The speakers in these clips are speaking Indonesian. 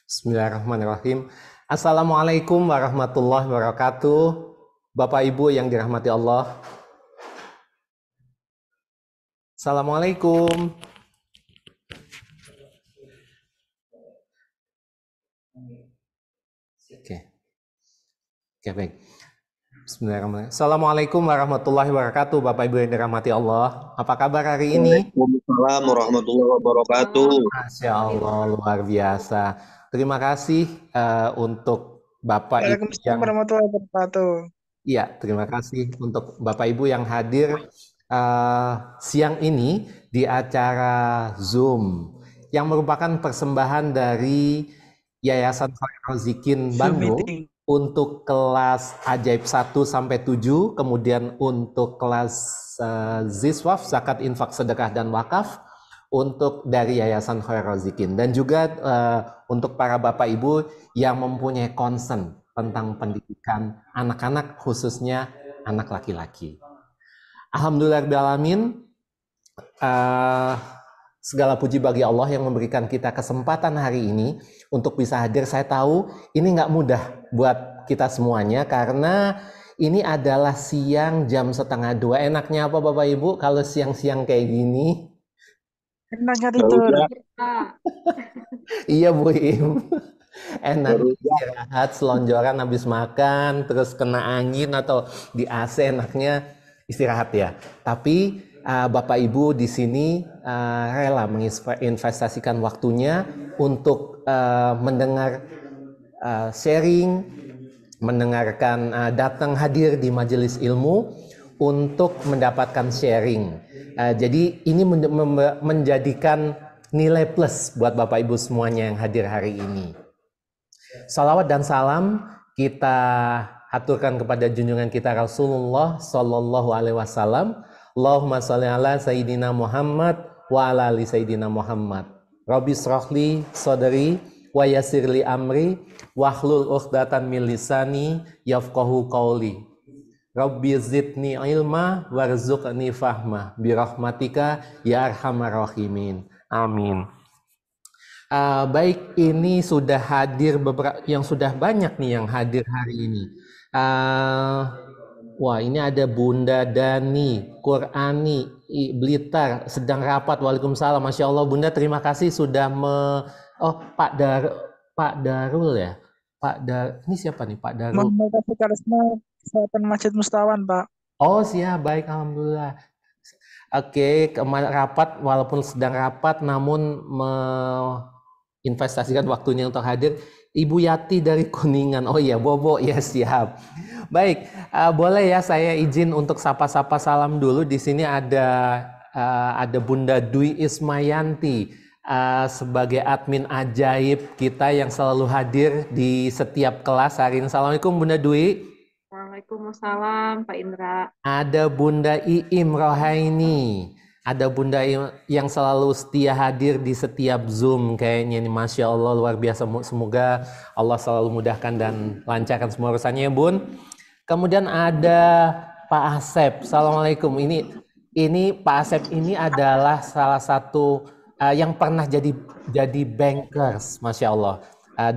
Bismillahirrahmanirrahim. Assalamualaikum warahmatullahi wabarakatuh. Bapak Ibu yang dirahmati Allah. Assalamualaikum. Oke, baik. Bismillahirrahmanirrahim. Assalamualaikum warahmatullahi wabarakatuh, Bapak Ibu yang dirahmati Allah. Apa kabar hari ini? Waalaikumsalam warahmatullahi wabarakatuh. Masya Allah, luar biasa. Terima kasih untuk Bapak Ibu Waalaikumsalam yang warahmatullahi wabarakatuh. Iya, terima kasih untuk Bapak Ibu yang hadir siang ini di acara Zoom yang merupakan persembahan dari Yayasan Khairul Zikin Zoom Bandung meeting. untuk kelas Ajaib 1 sampai 7, kemudian untuk kelas Ziswaf, Zakat, Infak, Sedekah, dan Wakaf untuk dari Yayasan Khairul Zikin, dan juga untuk para Bapak Ibu yang mempunyai concern tentang pendidikan anak-anak, khususnya anak laki-laki. Alhamdulillahirrahmanirrahim, segala puji bagi Allah yang memberikan kita kesempatan hari ini untuk bisa hadir. Saya tahu ini nggak mudah buat kita semuanya karena ini adalah siang jam 1:30. Enaknya apa Bapak Ibu kalau siang-siang kayak gini? Enaknya tidur. Iya Bu Im. Enak istirahat, selonjoran habis makan, terus kena angin atau di AC, enaknya istirahat ya. Tapi Bapak Ibu di sini rela menginvestasikan waktunya untuk mendengar sharing, mendengarkan, datang hadir di majelis ilmu untuk mendapatkan sharing. Jadi ini menjadikan nilai plus buat Bapak Ibu semuanya yang hadir hari ini. Salawat dan salam kita aturkan kepada junjungan kita Rasulullah Sallallahu Alaihi Wasallam. Allahumma sholli ala Sayyidina Muhammad wa ala ali Sayyidina Muhammad. Rabbi shrahli sadri wa yassirli amri wahlul 'uqdatam min lisani yafqahu qawli. Rabbi zidni ilma warzuqni fahma birahmatika ya arhamar rahimin. Amin. Baik, ini sudah hadir beberapa, yang sudah banyak nih yang hadir hari ini. Wah, ini ada Bunda Dani, Qurani, Blitar, sedang rapat. Waalaikumsalam. Masya Allah, Bunda, terima kasih sudah Pak Darul ya? Ini siapa nih Pak Darul? Muhammad Karisma, Kesehatan Masjid Mustawan, Pak. Oh, siap, baik, alhamdulillah. Oke, rapat, walaupun sedang rapat, namun investasikan waktunya untuk hadir. Ibu Yati dari Kuningan. Oh iya, Bobo, ya siap. Baik, boleh ya saya izin untuk sapa-sapa salam dulu. Di sini ada Bunda Dwi Ismayanti sebagai admin ajaib kita yang selalu hadir di setiap kelas hari ini. Assalamualaikum Bunda Dwi. Waalaikumsalam Pak Indra. Ada Bunda Iim Rohaini. Ada Bunda yang selalu setia hadir di setiap Zoom kayaknya ini, Masya Allah, luar biasa. Semoga Allah selalu mudahkan dan lancarkan semua urusannya ya Bun. Kemudian ada Pak Asep. Assalamualaikum. Ini Pak Asep ini adalah salah satu yang pernah jadi bankers, Masya Allah.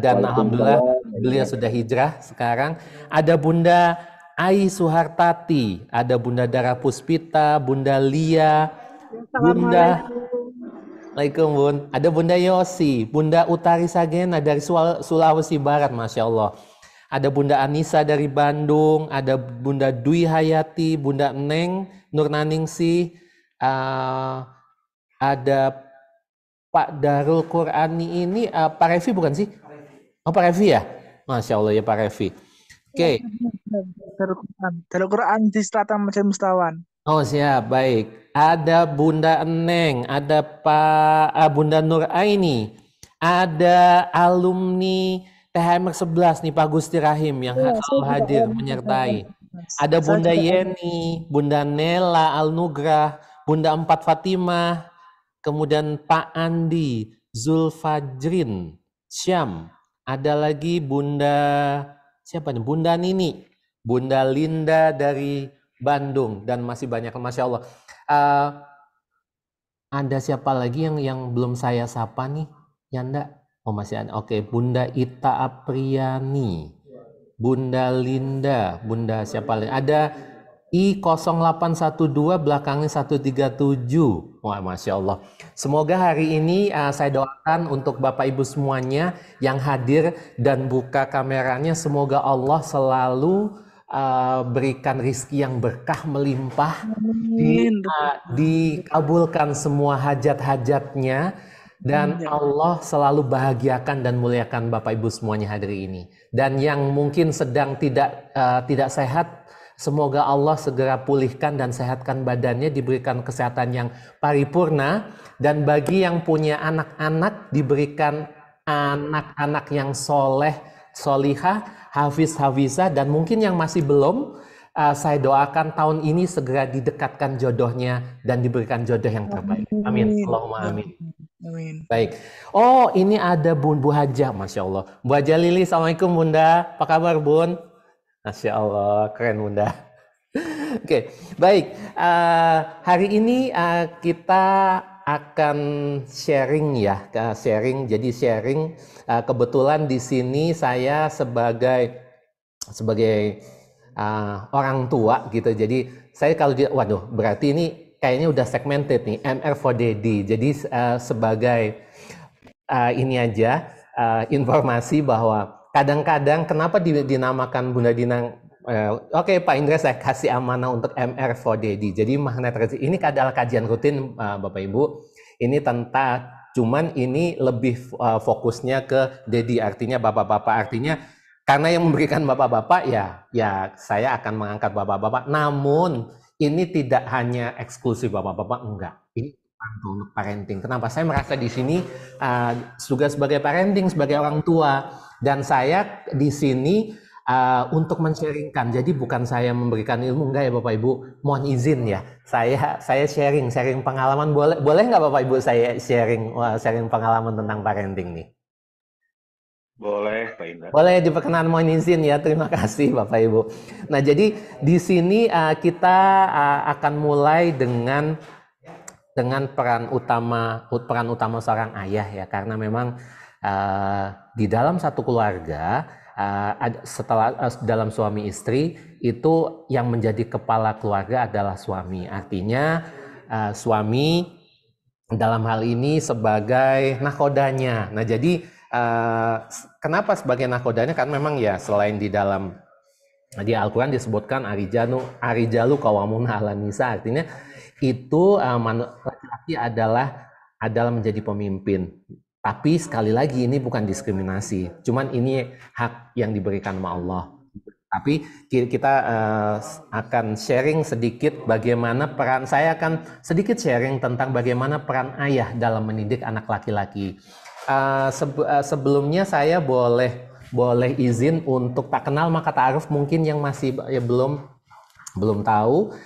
Dan alhamdulillah beliau sudah hijrah sekarang. Ada Bunda Ai Suhartati, ada Bunda Dara Puspita, Bunda Lia, Bunda, Assalamualaikum Bun. Ada Bunda Yosi, Bunda Utari Sagena dari Sulawesi Barat, Masya Allah. Ada Bunda Anissa dari Bandung, ada Bunda Dwi Hayati, Bunda Neng, Nurnaningsi, ada Pak Darul Qurani ini, Pak Revi bukan sih? Oh Pak Revi ya? Masya Allah ya Pak Revi. Oke. Darul Quran di Selatan Masjid Mustawan. Oh siap, baik. Ada Bunda Eneng, ada Bunda Nur Aini, ada alumni THM 11 nih Pak Gusti Rahim yang hadir menyertai. Ada Bunda Yeni, Bunda Nela Al-Nugrah, Bunda Empat Fatimah, kemudian Pak Andi, Zulfajrin, Syam. Ada lagi Bunda, siapa nih? Bunda Nini, Bunda Linda dari Bandung, dan masih banyak, Masya Allah. Ada siapa lagi yang belum saya sapa nih? Ya enggak? Oh masih ada. Oke, Bunda Ita Apriani, Bunda Linda, Bunda siapa lagi? Ada I0812 belakangnya 137. Wah, Masya Allah. Semoga hari ini saya doakan untuk Bapak Ibu semuanya yang hadir dan buka kameranya. Semoga Allah selalu berikan rizki yang berkah melimpah, Amin. dikabulkan semua hajat-hajatnya, dan Ya. Allah selalu bahagiakan dan muliakan Bapak Ibu semuanya hari ini. Dan yang mungkin sedang tidak sehat, semoga Allah segera pulihkan dan sehatkan badannya, diberikan kesehatan yang paripurna. Dan bagi yang punya anak-anak, diberikan anak-anak yang soleh, solihah, hafiz, hafizah. Dan mungkin yang masih belum, saya doakan tahun ini segera didekatkan jodohnya dan diberikan jodoh yang terbaik. Amin. Allahumma amin. Amin. Baik. Oh, ini ada Bu Haja, Masya Allah. Bu Haja Lili, Assalamualaikum Bunda. Apa kabar Bun? Masya Allah, keren Bunda. Oke, baik. Hari ini kita akan sharing ya, Jadi sharing. Kebetulan di sini saya sebagai orang tua gitu. Jadi saya kalau waduh, berarti ini kayaknya udah segmented nih, MR for Daddy. Jadi sebagai ini aja informasi bahwa kadang-kadang kenapa dinamakan Bunda Dinang. Oke, Pak Indra, saya kasih amanah untuk MR for Daddy. Jadi magnet rezeki ini adalah kajian rutin Bapak Ibu. Ini tentang, cuman ini lebih fokusnya ke Daddy, artinya bapak-bapak. Artinya karena yang memberikan bapak-bapak ya saya akan mengangkat bapak-bapak. Namun ini tidak hanya eksklusif bapak-bapak, enggak. Ini untuk parenting. Kenapa? Saya merasa di sini juga sebagai parenting, sebagai orang tua, dan saya di sini untuk men-sharingkan. Jadi bukan saya memberikan ilmu, enggak ya Bapak Ibu. Mohon izin ya. Saya sharing pengalaman. Boleh nggak Bapak Ibu saya sharing pengalaman tentang parenting nih? Boleh, Pak Indra. Boleh diperkenan, mohon izin ya. Terima kasih Bapak Ibu. Nah, jadi di sini kita akan mulai dengan peran utama seorang ayah ya, karena memang di dalam satu keluarga dalam suami istri itu yang menjadi kepala keluarga adalah suami. Artinya suami dalam hal ini sebagai nakodanya. Nah, jadi kenapa sebagai nakodanya? Karena memang ya selain di Al-Quran disebutkan arijalu qawwamuna 'alan nisa, artinya itu laki-laki adalah menjadi pemimpin. Tapi sekali lagi ini bukan diskriminasi, cuman ini hak yang diberikan sama Allah. Tapi kita akan sharing sedikit bagaimana peran, saya akan sedikit sharing tentang bagaimana peran ayah dalam mendidik anak laki-laki. Sebelumnya saya boleh izin untuk tak kenal maka ta'aruf, mungkin yang masih belum tahu.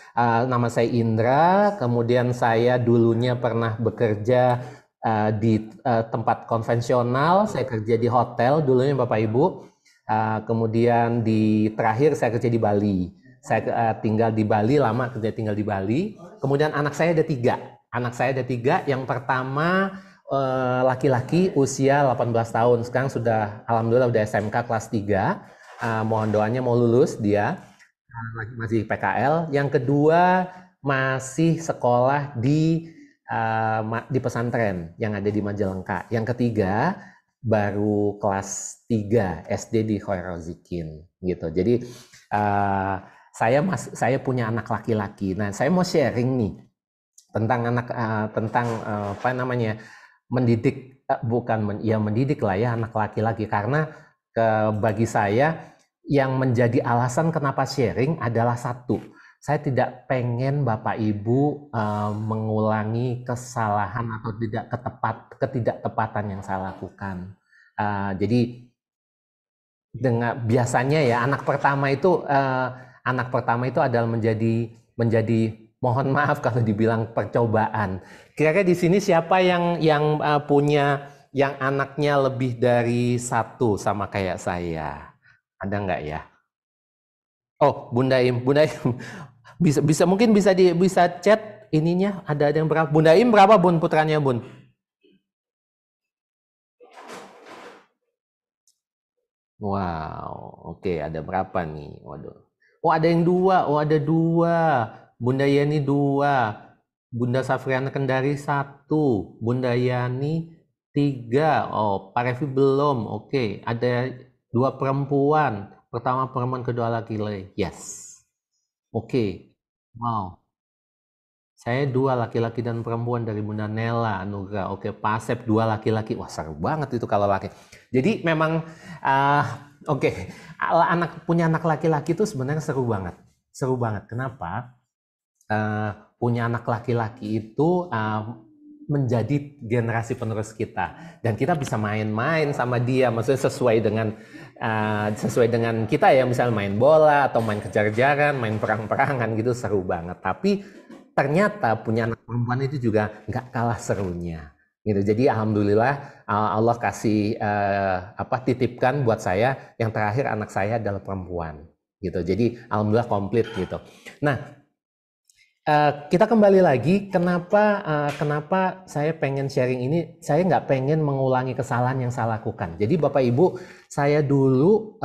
Nama saya Indra, kemudian saya dulunya pernah bekerja di tempat konvensional, saya kerja di hotel dulunya Bapak Ibu. Kemudian terakhir saya kerja di Bali. Saya tinggal di Bali lama, tinggal di Bali. Kemudian anak saya ada tiga. Yang pertama laki-laki usia 18 tahun. Sekarang alhamdulillah udah SMK kelas 3. Mohon doanya mau lulus dia. Masih PKL. Yang kedua masih sekolah di pesantren yang ada di Majalengka. Yang ketiga baru kelas 3 SD di Khairozikin gitu. Jadi saya punya anak laki-laki. Nah, saya mau sharing nih tentang mendidik, mendidik lah ya anak laki-laki, karena bagi saya yang menjadi alasan kenapa sharing adalah satu, saya tidak pengen Bapak Ibu mengulangi kesalahan atau ketidaktepatan yang saya lakukan. Jadi biasanya ya anak pertama itu adalah menjadi mohon maaf kalau dibilang percobaan. Kira-kira di sini siapa yang punya yang anaknya lebih dari satu sama kayak saya? Ada nggak ya? Oh, Bunda Im mungkin bisa chat ininya, ada yang berapa? Bunda Im berapa Bun putranya Bun? Wow, oke, ada berapa nih? Waduh. Oh, ada yang dua. Oh, ada dua. Bunda Yani dua. Bunda Safriana Kendari satu. Bunda Yani tiga. Oh, Pak Revi belum. Oke, ada dua perempuan. Pertama perempuan, kedua laki-laki. Yes. Oke. Wow. Saya dua laki-laki dan perempuan dari Bunda Nela Anugrah. Oke, Pak Asep dua laki-laki. Wah, seru banget itu kalau laki. Jadi memang oke, punya anak laki-laki itu sebenarnya seru banget. Seru banget. Kenapa? Punya anak laki-laki itu menjadi generasi penerus kita, dan kita bisa main-main sama dia, maksudnya sesuai dengan kita ya, misalnya main bola atau main kejar-kejaran, main perang-perangan gitu, seru banget. Tapi ternyata punya anak perempuan itu juga nggak kalah serunya gitu. Jadi alhamdulillah Allah kasih titipkan buat saya, yang terakhir anak saya adalah perempuan gitu. Jadi alhamdulillah komplit gitu. Nah, kita kembali lagi, kenapa saya pengen sharing ini. Saya nggak pengen mengulangi kesalahan yang saya lakukan. Jadi Bapak Ibu, saya dulu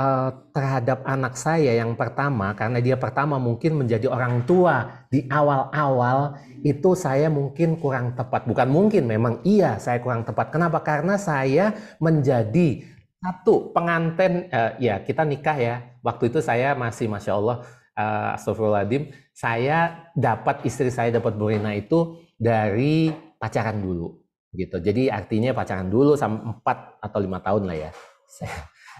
terhadap anak saya yang pertama, karena dia pertama mungkin menjadi orang tua di awal-awal, itu saya mungkin kurang tepat. Bukan mungkin, memang iya saya kurang tepat. Kenapa? Karena saya menjadi satu pengantin, ya kita nikah ya. Waktu itu saya masih Masya Allah, astagfirullahaladzim, saya dapat istri saya dapat Bu Rina itu dari pacaran dulu gitu. Jadi artinya pacaran dulu sampai 4 atau 5 tahun lah ya.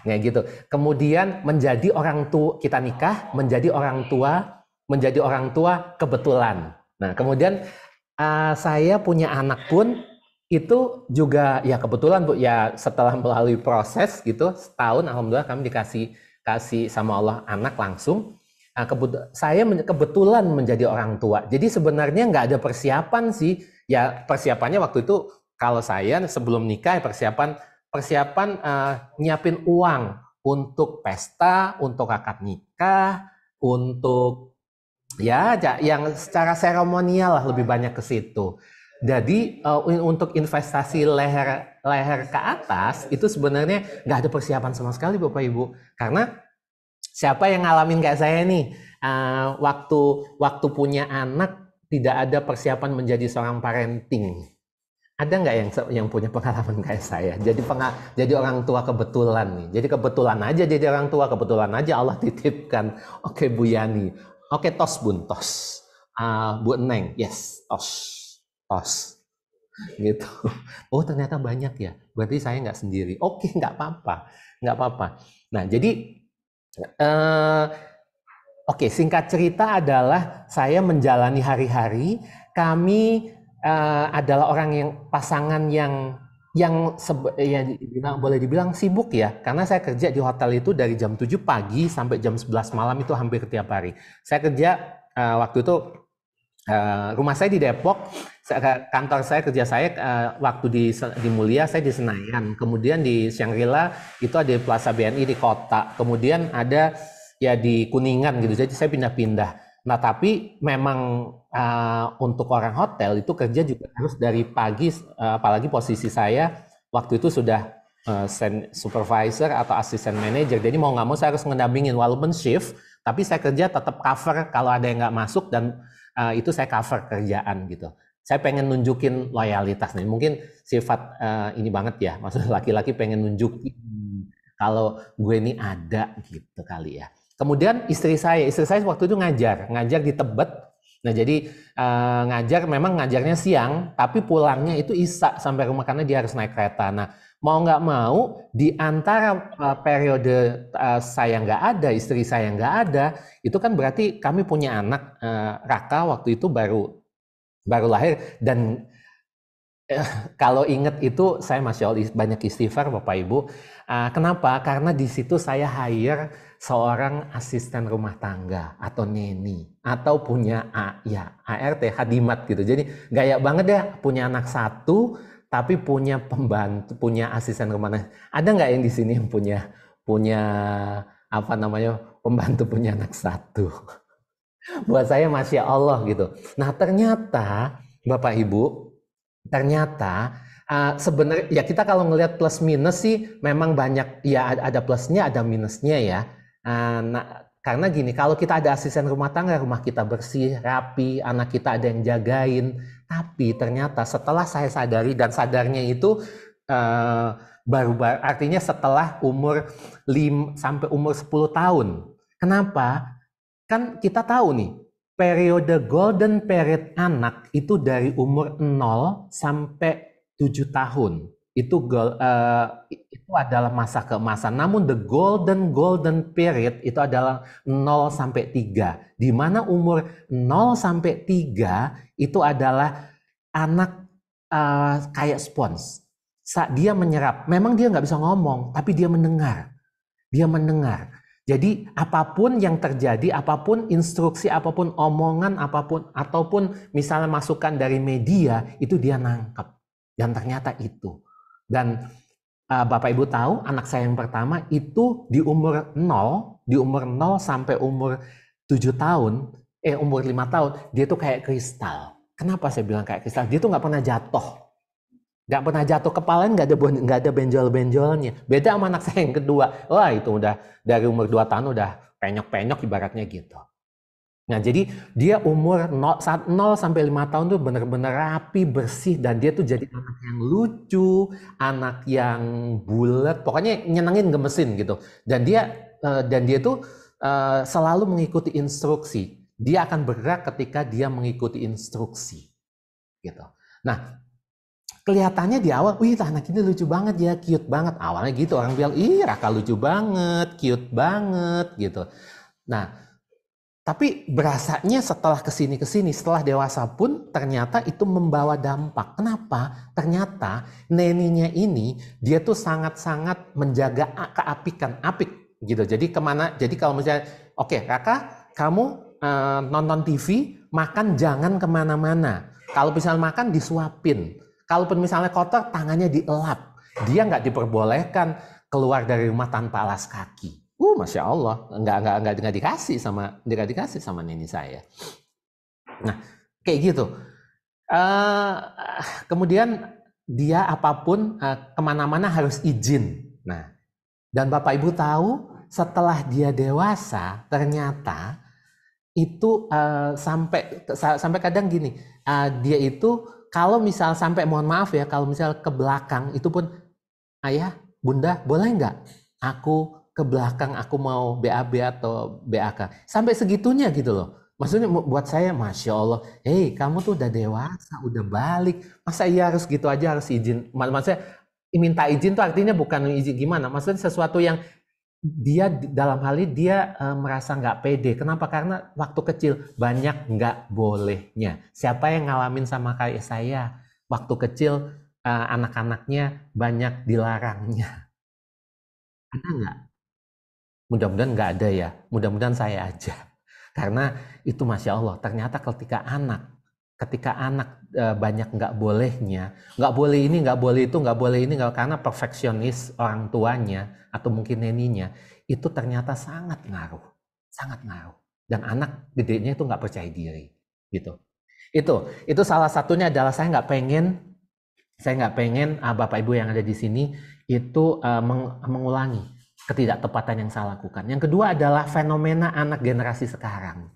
Kayak gitu. Kemudian menjadi orang tua, kita nikah, menjadi orang tua kebetulan. Nah, kemudian saya punya anak pun itu juga ya kebetulan Bu, ya setelah melalui proses gitu setahun, alhamdulillah kami dikasih sama Allah anak langsung. Nah, saya kebetulan menjadi orang tua. Jadi sebenarnya nggak ada persiapan sih. Ya persiapannya waktu itu kalau saya sebelum nikah persiapan nyiapin uang untuk pesta, untuk akad nikah, untuk ya yang secara seremonial lah, lebih banyak ke situ. Jadi untuk investasi leher ke atas itu sebenarnya nggak ada persiapan sama sekali Bapak Ibu. Karena siapa yang ngalamin kayak saya nih, waktu punya anak tidak ada persiapan menjadi seorang parenting. Ada nggak yang punya pengalaman kayak saya? Jadi orang tua kebetulan nih. Jadi kebetulan aja jadi orang tua, kebetulan aja Allah titipkan. Oke Bu Yani, oke tos Bun, tos. Bu Neng, yes, tos. Gitu. Oh ternyata banyak ya. Berarti saya nggak sendiri. Oke, nggak apa-apa. Nah jadi Oke, singkat cerita adalah saya menjalani hari-hari. Kami adalah orang yang pasangan yang boleh dibilang sibuk ya, karena saya kerja di hotel itu dari jam 7 pagi sampai jam 11 malam itu hampir tiap hari. Saya kerja waktu itu rumah saya di Depok, kantor kerja saya waktu di Mulia saya di Senayan, kemudian di Shangri-La itu ada di Plaza BNI di kota, kemudian ada ya di Kuningan gitu, jadi saya pindah-pindah. Nah tapi memang untuk orang hotel itu kerja juga harus dari pagi, apalagi posisi saya waktu itu sudah supervisor atau asisten manager, jadi mau nggak mau saya harus ngedampingin walaupun shift, tapi saya kerja tetap cover kalau ada yang nggak masuk, dan itu saya cover kerjaan gitu. Saya pengen nunjukin loyalitas nih, mungkin sifat ini banget ya, maksudnya laki-laki pengen nunjukin kalau gue ini ada gitu kali ya. Kemudian istri saya waktu itu ngajar di Tebet. Nah jadi memang ngajarnya siang, tapi pulangnya itu Isya sampai rumah karena dia harus naik kereta. Nah mau nggak mau di antara periode saya nggak ada, istri saya nggak ada, itu kan berarti kami punya anak, Raka waktu itu baru lahir, dan kalau inget itu saya Masya Allah banyak istighfar Bapak Ibu. Kenapa? Karena di situ saya hire seorang asisten rumah tangga atau neni, atau punya ART, hadimat gitu. Jadi gaya banget ya punya anak satu tapi punya pembantu, punya asisten rumah tangga. Ada nggak yang di sini yang punya pembantu punya anak satu? Buat saya Masya Allah gitu. Nah ternyata Bapak Ibu, Sebenarnya ya kita kalau ngelihat plus minus sih memang banyak ya, ada plusnya ada minusnya ya. Karena gini, kalau kita ada asisten rumah tangga, rumah kita bersih, rapi, anak kita ada yang jagain. Tapi ternyata setelah saya sadari, dan sadarnya itu baru artinya setelah umur 5 sampai umur 10 tahun. Kenapa? Kan kita tahu nih, periode golden period anak itu dari umur 0 sampai 7 tahun. Itu adalah masa keemasan. Namun the golden period itu adalah 0 sampai 3. Di mana umur 0 sampai 3 itu adalah anak kayak spons. Dia menyerap. Memang dia nggak bisa ngomong, tapi dia mendengar. Dia mendengar. Jadi apapun yang terjadi, apapun instruksi, apapun omongan, apapun ataupun misalnya masukan dari media, itu dia nangkep. Dan ternyata itu. Dan Bapak Ibu tahu, anak saya yang pertama itu di umur 0 sampai umur 7 tahun, umur 5 tahun, dia tuh kayak kristal. Kenapa saya bilang kayak kristal? Dia tuh nggak pernah jatuh. Nggak pernah jatuh, kepalanya nggak ada benjol-benjolnya. Beda sama anak saya yang kedua. Wah, itu udah dari umur 2 tahun udah penyok-penyok ibaratnya gitu. Nah, jadi dia umur 0 sampai 5 tahun tuh benar-benar rapi, bersih, dan dia tuh jadi anak yang lucu, anak yang bulat, pokoknya nyenengin, gemesin gitu. Dan dia tuh selalu mengikuti instruksi. Dia akan bergerak ketika dia mengikuti instruksi. Gitu. Nah, kelihatannya di awal, wih anak ini lucu banget ya, cute banget. Awalnya gitu, orang bilang, ih Raka lucu banget, cute banget gitu. Nah, tapi berasanya setelah kesini, setelah dewasa pun ternyata itu membawa dampak. Kenapa? Ternyata neninya ini dia tuh sangat-sangat menjaga keapikan, apik gitu. Jadi kalau misalnya, oke, Raka, kamu nonton TV, makan jangan kemana-mana. Kalau misalnya makan disuapin. Kalaupun misalnya kotor, tangannya dielap. Dia nggak diperbolehkan keluar dari rumah tanpa alas kaki. Masya Allah, nggak dikasih sama neni saya. Nah, kayak gitu. Kemudian dia apapun kemana-mana harus izin. Nah, dan Bapak Ibu tahu, setelah dia dewasa, ternyata itu sampai kadang gini, dia itu kalau misal sampai, mohon maaf ya, kalau misal ke belakang itu pun, ayah, bunda, boleh nggak aku ke belakang, aku mau BAB atau BAK. Sampai segitunya gitu loh. Maksudnya buat saya, Masya Allah, kamu tuh udah dewasa, udah balik. Masa iya harus gitu aja, harus izin. Maksudnya minta izin tuh artinya bukan izin gimana. Maksudnya sesuatu yang dia dalam hal ini dia merasa nggak pede. Kenapa? Karena waktu kecil banyak nggak bolehnya. Siapa yang ngalamin sama kayak saya? Waktu kecil anak-anaknya banyak dilarangnya. Ada nggak? Mudah-mudahan nggak ada ya. Mudah-mudahan saya aja. Karena itu Masya Allah. Ternyata ketika anak banyak nggak bolehnya, nggak boleh ini, nggak boleh itu, nggak boleh ini, karena perfeksionis orang tuanya atau mungkin neninya, itu ternyata sangat ngaruh. Dan anak gedenya itu nggak percaya diri. Gitu. Itu salah satunya adalah saya nggak pengen Bapak Ibu yang ada di sini itu mengulangi ketidaktepatan yang saya lakukan. Yang kedua adalah fenomena anak generasi sekarang.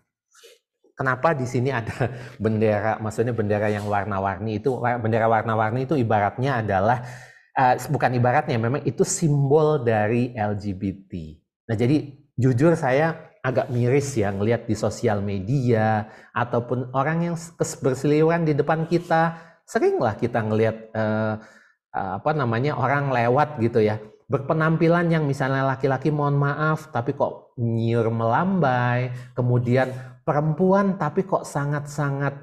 Kenapa di sini ada bendera, maksudnya bendera yang warna-warni itu, bendera warna-warni itu ibaratnya adalah, bukan ibaratnya, memang itu simbol dari LGBT. Nah, jadi jujur saya agak miris ya ngelihat di sosial media ataupun orang yang berseliweran di depan kita, seringlah kita ngelihat orang lewat gitu ya, berpenampilan yang misalnya laki-laki mohon maaf tapi kok nyiur melambai, kemudian perempuan tapi kok sangat-sangat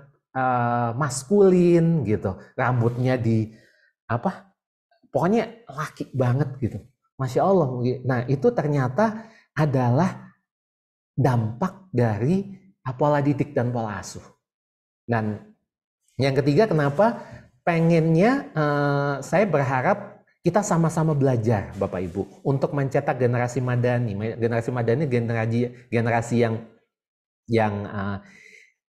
maskulin gitu, rambutnya pokoknya laki banget gitu, Masya Allah. Nah, itu ternyata adalah dampak dari pola didik dan pola asuh. Dan yang ketiga, kenapa pengennya saya berharap kita sama-sama belajar Bapak Ibu untuk mencetak generasi madani. Generasi madani generasi yang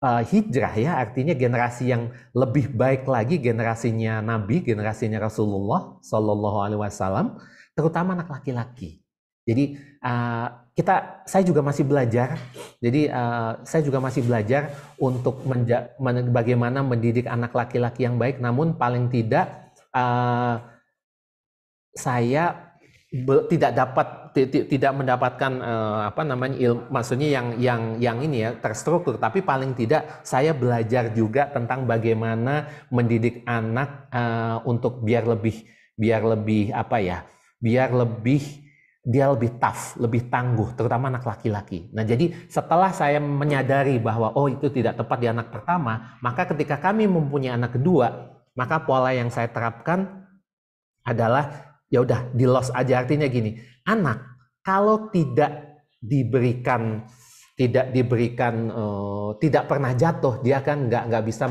hijrah ya, artinya generasi yang lebih baik lagi, generasinya Nabi, generasinya Rasulullah Shallallahu Alaihi Wasallam, terutama anak laki-laki. Jadi saya juga masih belajar. Jadi saya juga masih belajar untuk bagaimana mendidik anak laki-laki yang baik. Namun paling tidak saya tidak mendapatkan maksudnya yang ini ya terstruktur, tapi paling tidak saya belajar juga tentang bagaimana mendidik anak untuk biar lebih dia lebih tough, lebih tangguh, terutama anak laki-laki. Nah, jadi setelah saya menyadari bahwa itu tidak tepat di anak pertama, maka ketika kami mempunyai anak kedua, maka pola yang saya terapkan adalah ya udah di loss aja. Artinya gini, anak kalau tidak tidak pernah jatuh, dia kan nggak bisa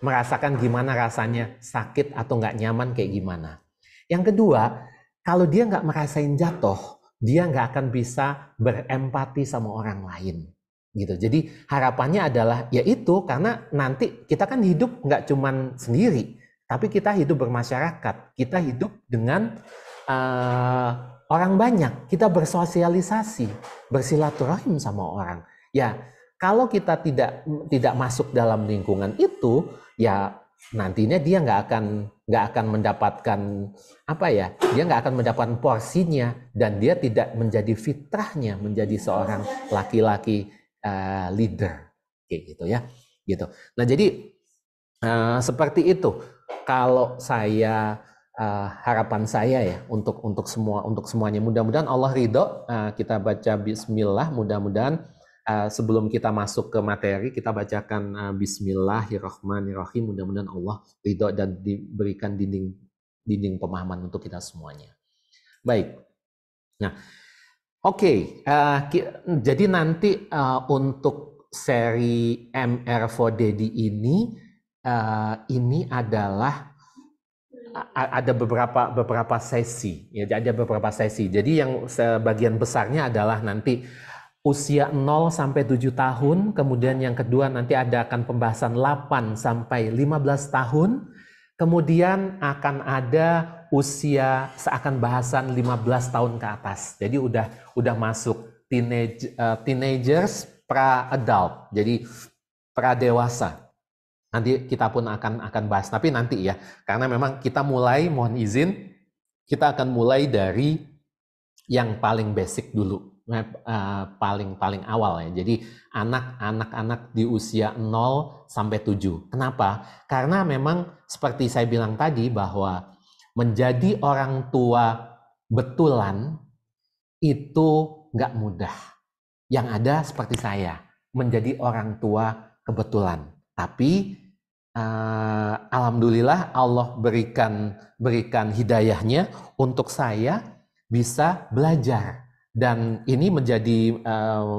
merasakan gimana rasanya sakit atau nggak nyaman kayak gimana. Yang kedua, kalau dia nggak merasain jatuh, dia nggak akan bisa berempati sama orang lain, gitu. Jadi harapannya adalah yaitu karena nanti kita kan hidup nggak cuman sendiri, tapi kita hidup bermasyarakat, kita hidup dengan orang banyak, kita bersosialisasi, bersilaturahim sama orang. Ya, kalau kita tidak masuk dalam lingkungan itu, ya nantinya dia nggak akan mendapatkan dia nggak akan mendapatkan porsinya, dan dia tidak menjadi fitrahnya menjadi seorang laki-laki leader kayak gitu ya, gitu. Nah, jadi seperti itu kalau saya harapan saya ya untuk semuanya. Mudah-mudahan Allah ridho. Kita baca bismillah, mudah-mudahan sebelum kita masuk ke materi, kita bacakan Bismillahirrahmanirrahim. Mudah-mudahan Allah ridho dan diberikan dinding pemahaman untuk kita semuanya. Baik. Nah, oke. Jadi nanti untuk seri MR for Daddy ini adalah ada beberapa sesi. Ya, ada beberapa sesi. Jadi yang sebagian besarnya adalah nanti usia 0 sampai 7 tahun, kemudian yang kedua nanti akan pembahasan 8 sampai 15 tahun, kemudian akan ada usia seakan bahasan 15 tahun ke atas. Jadi udah masuk teenagers, pra-adult, jadi pra-dewasa. Nanti kita pun akan bahas, tapi nanti ya, karena memang kita mohon izin, kita akan mulai dari yang paling basic dulu. Paling awal ya. Jadi anak-anak di usia 0 sampai 7. Kenapa? Karena memang seperti saya bilang tadi bahwa menjadi orang tua betulan itu nggak mudah. Yang ada seperti saya, menjadi orang tua kebetulan. Tapi alhamdulillah Allah berikan hidayahnya untuk saya bisa belajar. Dan ini menjadi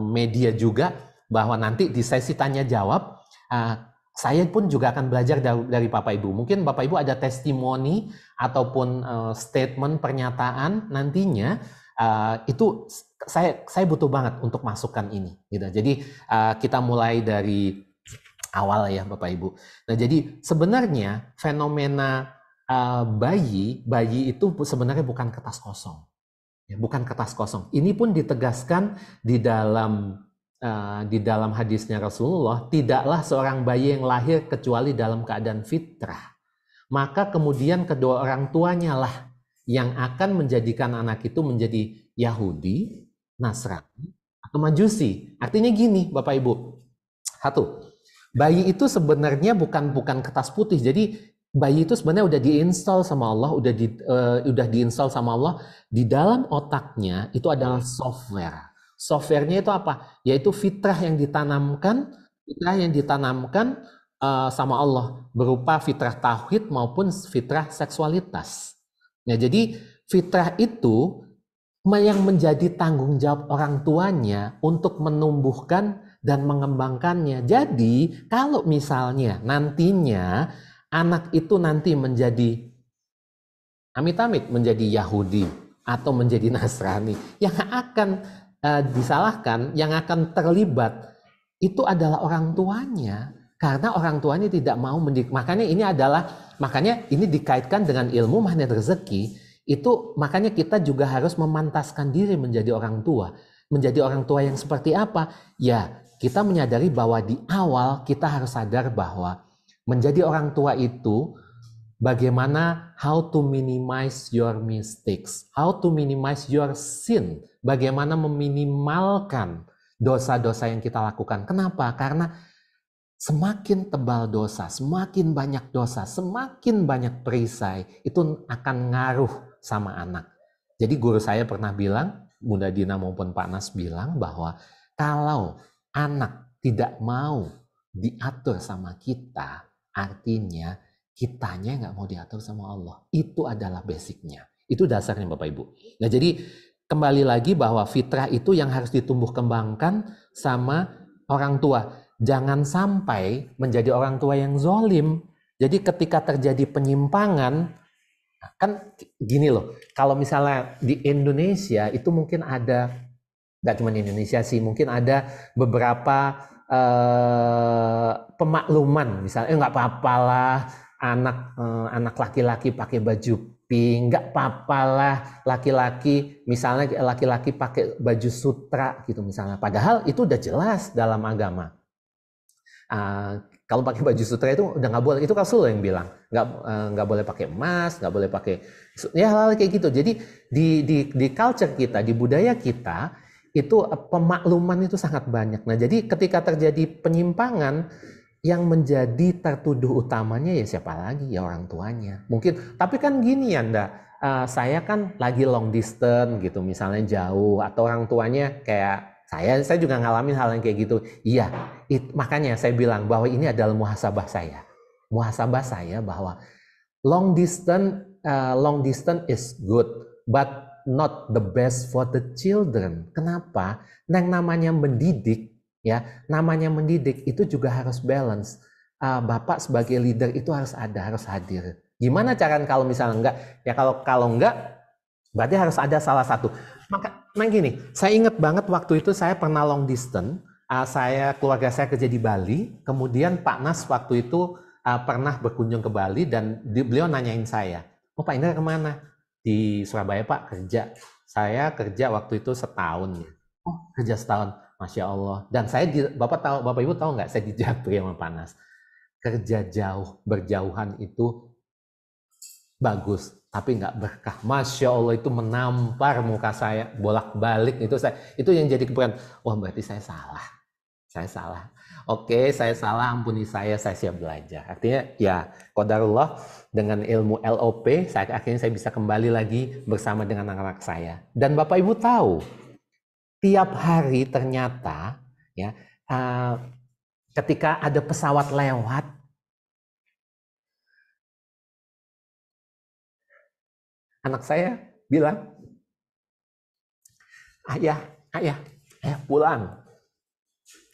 media juga bahwa nanti di sesi tanya jawab saya pun juga akan belajar dari Bapak Ibu. Mungkin Bapak Ibu ada testimoni ataupun statement pernyataan nantinya, itu saya butuh banget untuk masukkan ini gitu. Jadi kita mulai dari awal ya Bapak Ibu. Nah, jadi sebenarnya fenomena bayi itu sebenarnya bukan kertas kosong. Bukan kertas kosong. Ini pun ditegaskan di dalam hadisnya Rasulullah, tidaklah seorang bayi yang lahir kecuali dalam keadaan fitrah. Maka kemudian kedua orang tuanya lah yang akan menjadikan anak itu menjadi Yahudi, Nasrani, atau Majusi. Artinya gini, Bapak Ibu. Satu, bayi itu sebenarnya bukan kertas putih. Jadi bayi itu sebenarnya udah diinstal sama Allah, udah diinstal sama Allah di dalam otaknya. Itu adalah software. Softwarenya itu apa? Yaitu fitrah yang ditanamkan sama Allah berupa fitrah tauhid maupun fitrah seksualitas. Nah, jadi fitrah itu yang menjadi tanggung jawab orang tuanya untuk menumbuhkan dan mengembangkannya. Jadi kalau misalnya nantinya anak itu nanti menjadi amit-amit menjadi Yahudi atau menjadi Nasrani, yang akan disalahkan, yang akan terlibat itu adalah orang tuanya. Karena orang tuanya tidak mau makanya ini dikaitkan dengan ilmu magnet rezeki. Itu makanya kita juga harus memantaskan diri menjadi orang tua. Menjadi orang tua yang seperti apa? Ya, kita menyadari bahwa di awal kita harus sadar bahwa menjadi orang tua itu bagaimana how to minimize your mistakes, how to minimize your sin, bagaimana meminimalkan dosa-dosa yang kita lakukan. Kenapa? Karena semakin tebal dosa, semakin banyak dosa, semakin banyak perisai, itu akan ngaruh sama anak. Jadi guru saya pernah bilang, Bunda Dina maupun Pak Nas bilang bahwa kalau anak tidak mau diatur sama kita, artinya kitanya nggak mau diatur sama Allah. Itu adalah basicnya. Itu dasarnya Bapak Ibu. Nah jadi kembali lagi bahwa fitrah itu yang harus ditumbuh kembangkan sama orang tua. Jangan sampai menjadi orang tua yang zolim. Jadi ketika terjadi penyimpangan, kan gini loh, kalau misalnya di Indonesia itu mungkin ada, nggak cuma di Indonesia sih, mungkin ada beberapa pemakluman, misalnya nggak apa-apa lah anak laki-laki pakai baju pink, nggak apa-apa lah laki-laki pakai baju sutra gitu misalnya. Padahal itu udah jelas dalam agama. Kalau pakai baju sutra itu udah nggak boleh, itu Rasul yang bilang nggak boleh pakai emas, nggak boleh pakai ya hal kayak gitu. Jadi di culture kita, di budaya kita itu pemakluman itu sangat banyak. Nah jadi ketika terjadi penyimpangan, yang menjadi tertuduh utamanya ya siapa lagi, ya orang tuanya mungkin. Tapi kan gini ya saya kan lagi long distance gitu misalnya jauh, atau orang tuanya kayak saya juga ngalamin hal yang kayak gitu. Iya, makanya saya bilang bahwa ini adalah muhasabah saya. Muhasabah saya bahwa long distance is good, but not the best for the children. Kenapa? Yang namanya mendidik, ya, namanya mendidik itu juga harus balance. Bapak sebagai leader itu harus hadir. Gimana cara kalau misalnya enggak? Ya kalau enggak, berarti harus ada salah satu. Nah gini, saya ingat banget waktu itu saya pernah long distance, keluarga saya kerja di Bali, kemudian Pak Nas waktu itu pernah berkunjung ke Bali dan beliau nanyain saya, oh Pak Indra kemana? Di Surabaya Pak kerja. Saya kerja waktu itu setahun. Oh kerja setahun, Masya Allah. Dan saya, Bapak Ibu tahu nggak, saya di Japri sama Pak Nas. Kerja berjauhan itu bagus, tapi nggak berkah. Masya Allah, itu menampar muka saya bolak-balik. Itu yang jadi kebenaran. Wah berarti saya salah. Oke, saya salah, ampuni saya siap belajar. Artinya ya qadarullah, dengan ilmu LOP akhirnya saya bisa kembali lagi bersama dengan anak-anak saya. Dan Bapak Ibu tahu, tiap hari ternyata ya ketika ada pesawat lewat, anak saya bilang, ayah pulang.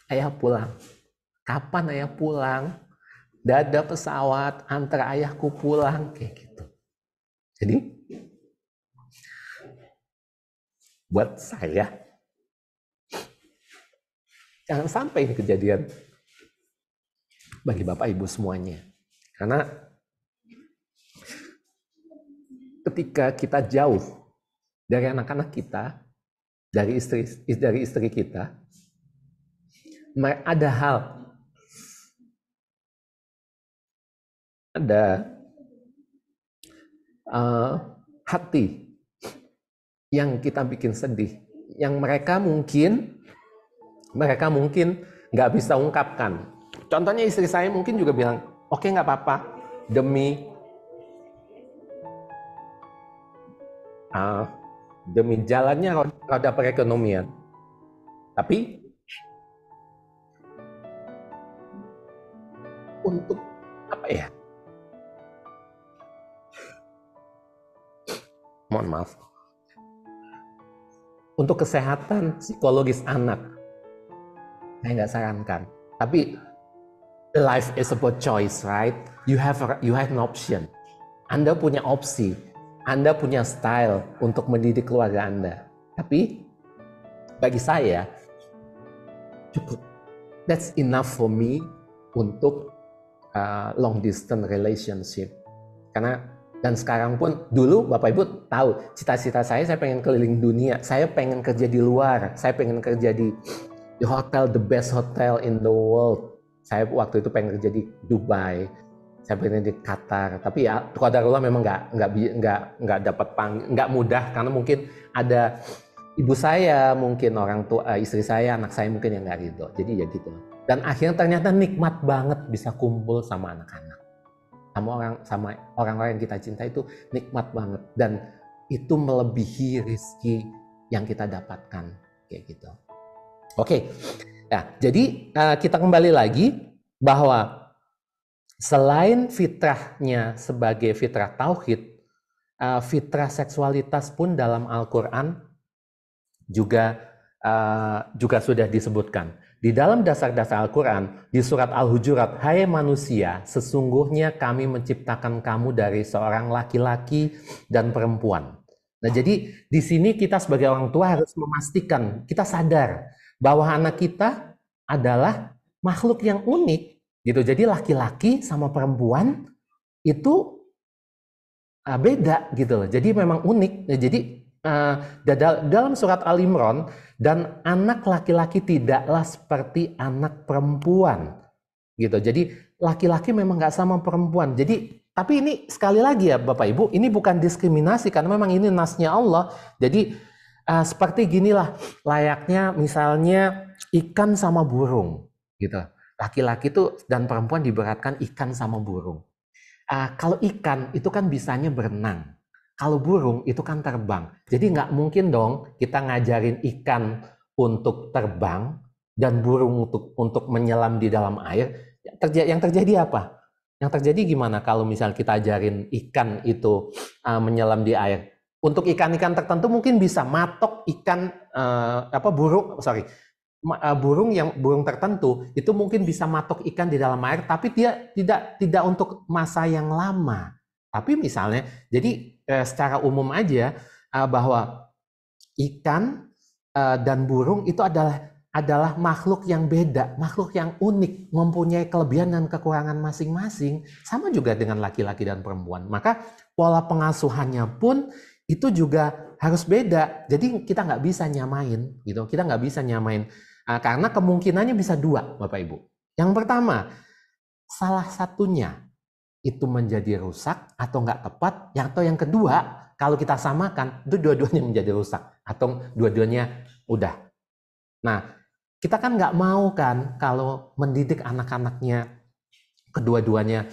Ayah pulang. Kapan ayah pulang? Dada pesawat, antar ayahku pulang. Kayak gitu. Jadi, buat saya, jangan sampai ini kejadian bagi Bapak Ibu semuanya. Karena ketika kita jauh dari anak-anak kita, dari istri kita, ada hati yang kita bikin sedih, yang mereka mungkin nggak bisa ungkapkan. Contohnya istri saya mungkin juga bilang, oke, nggak apa-apa, demi jalannya roda perekonomian. Tapi untuk apa ya? Mohon maaf. Untuk kesehatan psikologis anak, saya nggak sarankan. Tapi life is about choice, right? You have an option. Anda punya opsi. Anda punya style untuk mendidik keluarga Anda. Tapi bagi saya cukup. that's enough for me untuk long distance relationship. Karena dan sekarang pun, dulu Bapak Ibu tahu cita-cita saya pengen keliling dunia, saya pengen kerja di luar, saya pengen kerja di hotel, the best hotel in the world. Saya waktu itu pengen kerja di Dubai, saya pengen di Qatar, tapi ya qadarullah memang nggak dapat nggak mudah, karena mungkin ada ibu saya, mungkin orang tua, istri saya, anak saya mungkin yang nggak gitu. Jadi ya gitu. Dan akhirnya ternyata nikmat banget bisa kumpul sama anak-anak, sama orang-orang yang kita cinta, itu nikmat banget, dan itu melebihi rezeki yang kita dapatkan kayak gitu. Oke. Nah, jadi kita kembali lagi bahwa selain fitrahnya sebagai fitrah tauhid, fitrah seksualitas pun dalam Al-Qur'an juga sudah disebutkan. Di dalam dasar-dasar Al-Quran, di surat Al-Hujurat, hai manusia, sesungguhnya kami menciptakan kamu dari seorang laki-laki dan perempuan. Nah, jadi di sini kita sebagai orang tua harus memastikan, kita sadar bahwa anak kita adalah makhluk yang unik, gitu. Jadi laki-laki sama perempuan itu beda, gitu loh. Jadi memang unik. Nah, jadi dalam surat Al-Imran, dan anak laki-laki tidaklah seperti anak perempuan, gitu. Jadi laki-laki memang nggak sama perempuan. Jadi tapi ini sekali lagi ya Bapak Ibu, ini bukan diskriminasi, karena memang ini nasnya Allah. Jadi seperti ginilah layaknya misalnya ikan sama burung, gitu. Laki-laki itu dan perempuan diberatkan ikan sama burung. Kalau ikan itu kan bisanya berenang. Kalau burung itu kan terbang. Jadi nggak mungkin dong kita ngajarin ikan untuk terbang dan burung untuk menyelam di dalam air. Yang terjadi apa? Yang terjadi gimana kalau misal kita ajarin ikan itu menyelam di air? Untuk ikan-ikan tertentu mungkin bisa matok ikan burung tertentu itu mungkin bisa matok ikan di dalam air, tapi dia tidak untuk masa yang lama. Tapi misalnya, jadi secara umum aja bahwa ikan dan burung itu adalah makhluk yang beda, makhluk yang unik, mempunyai kelebihan dan kekurangan masing-masing. Sama juga dengan laki-laki dan perempuan. Maka pola pengasuhannya pun itu juga harus beda. Jadi kita nggak bisa nyamain, gitu. Kita nggak bisa nyamain karena kemungkinannya bisa dua, Bapak Ibu. Yang pertama, salah satunya itu menjadi rusak atau nggak tepat, atau yang kedua, kalau kita samakan, itu dua-duanya menjadi rusak atau dua-duanya udah. Nah, kita kan nggak mau kan kalau mendidik anak-anaknya kedua-duanya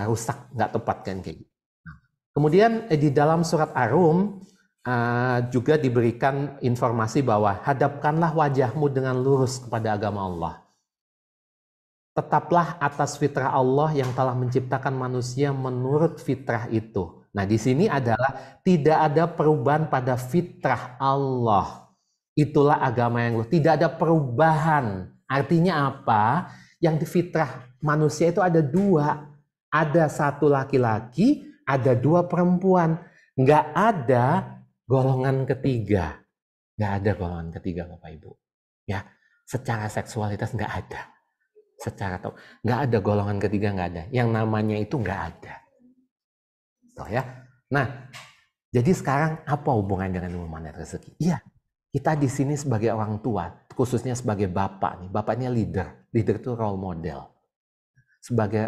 rusak, nggak tepat kan kayak gitu. Nah, kemudian di dalam surat Ar-Rum juga diberikan informasi bahwa hadapkanlah wajahmu dengan lurus kepada agama Allah. Tetaplah atas fitrah Allah yang telah menciptakan manusia menurut fitrah itu. Nah, di sini adalah tidak ada perubahan pada fitrah Allah. Itulah agama yang lurus. Tidak ada perubahan. Artinya apa? Yang di fitrah manusia itu ada dua. Ada satu laki-laki, ada dua perempuan. Nggak ada golongan ketiga. Nggak ada golongan ketiga, Bapak Ibu. Ya, secara seksualitas nggak ada. Nggak ada golongan ketiga, nggak ada. Yang namanya itu nggak ada. Tuh ya. Nah, jadi sekarang apa hubungannya dengan memanen rezeki? Iya, kita di sini sebagai orang tua, khususnya sebagai bapak nih. Bapaknya leader. Leader itu role model.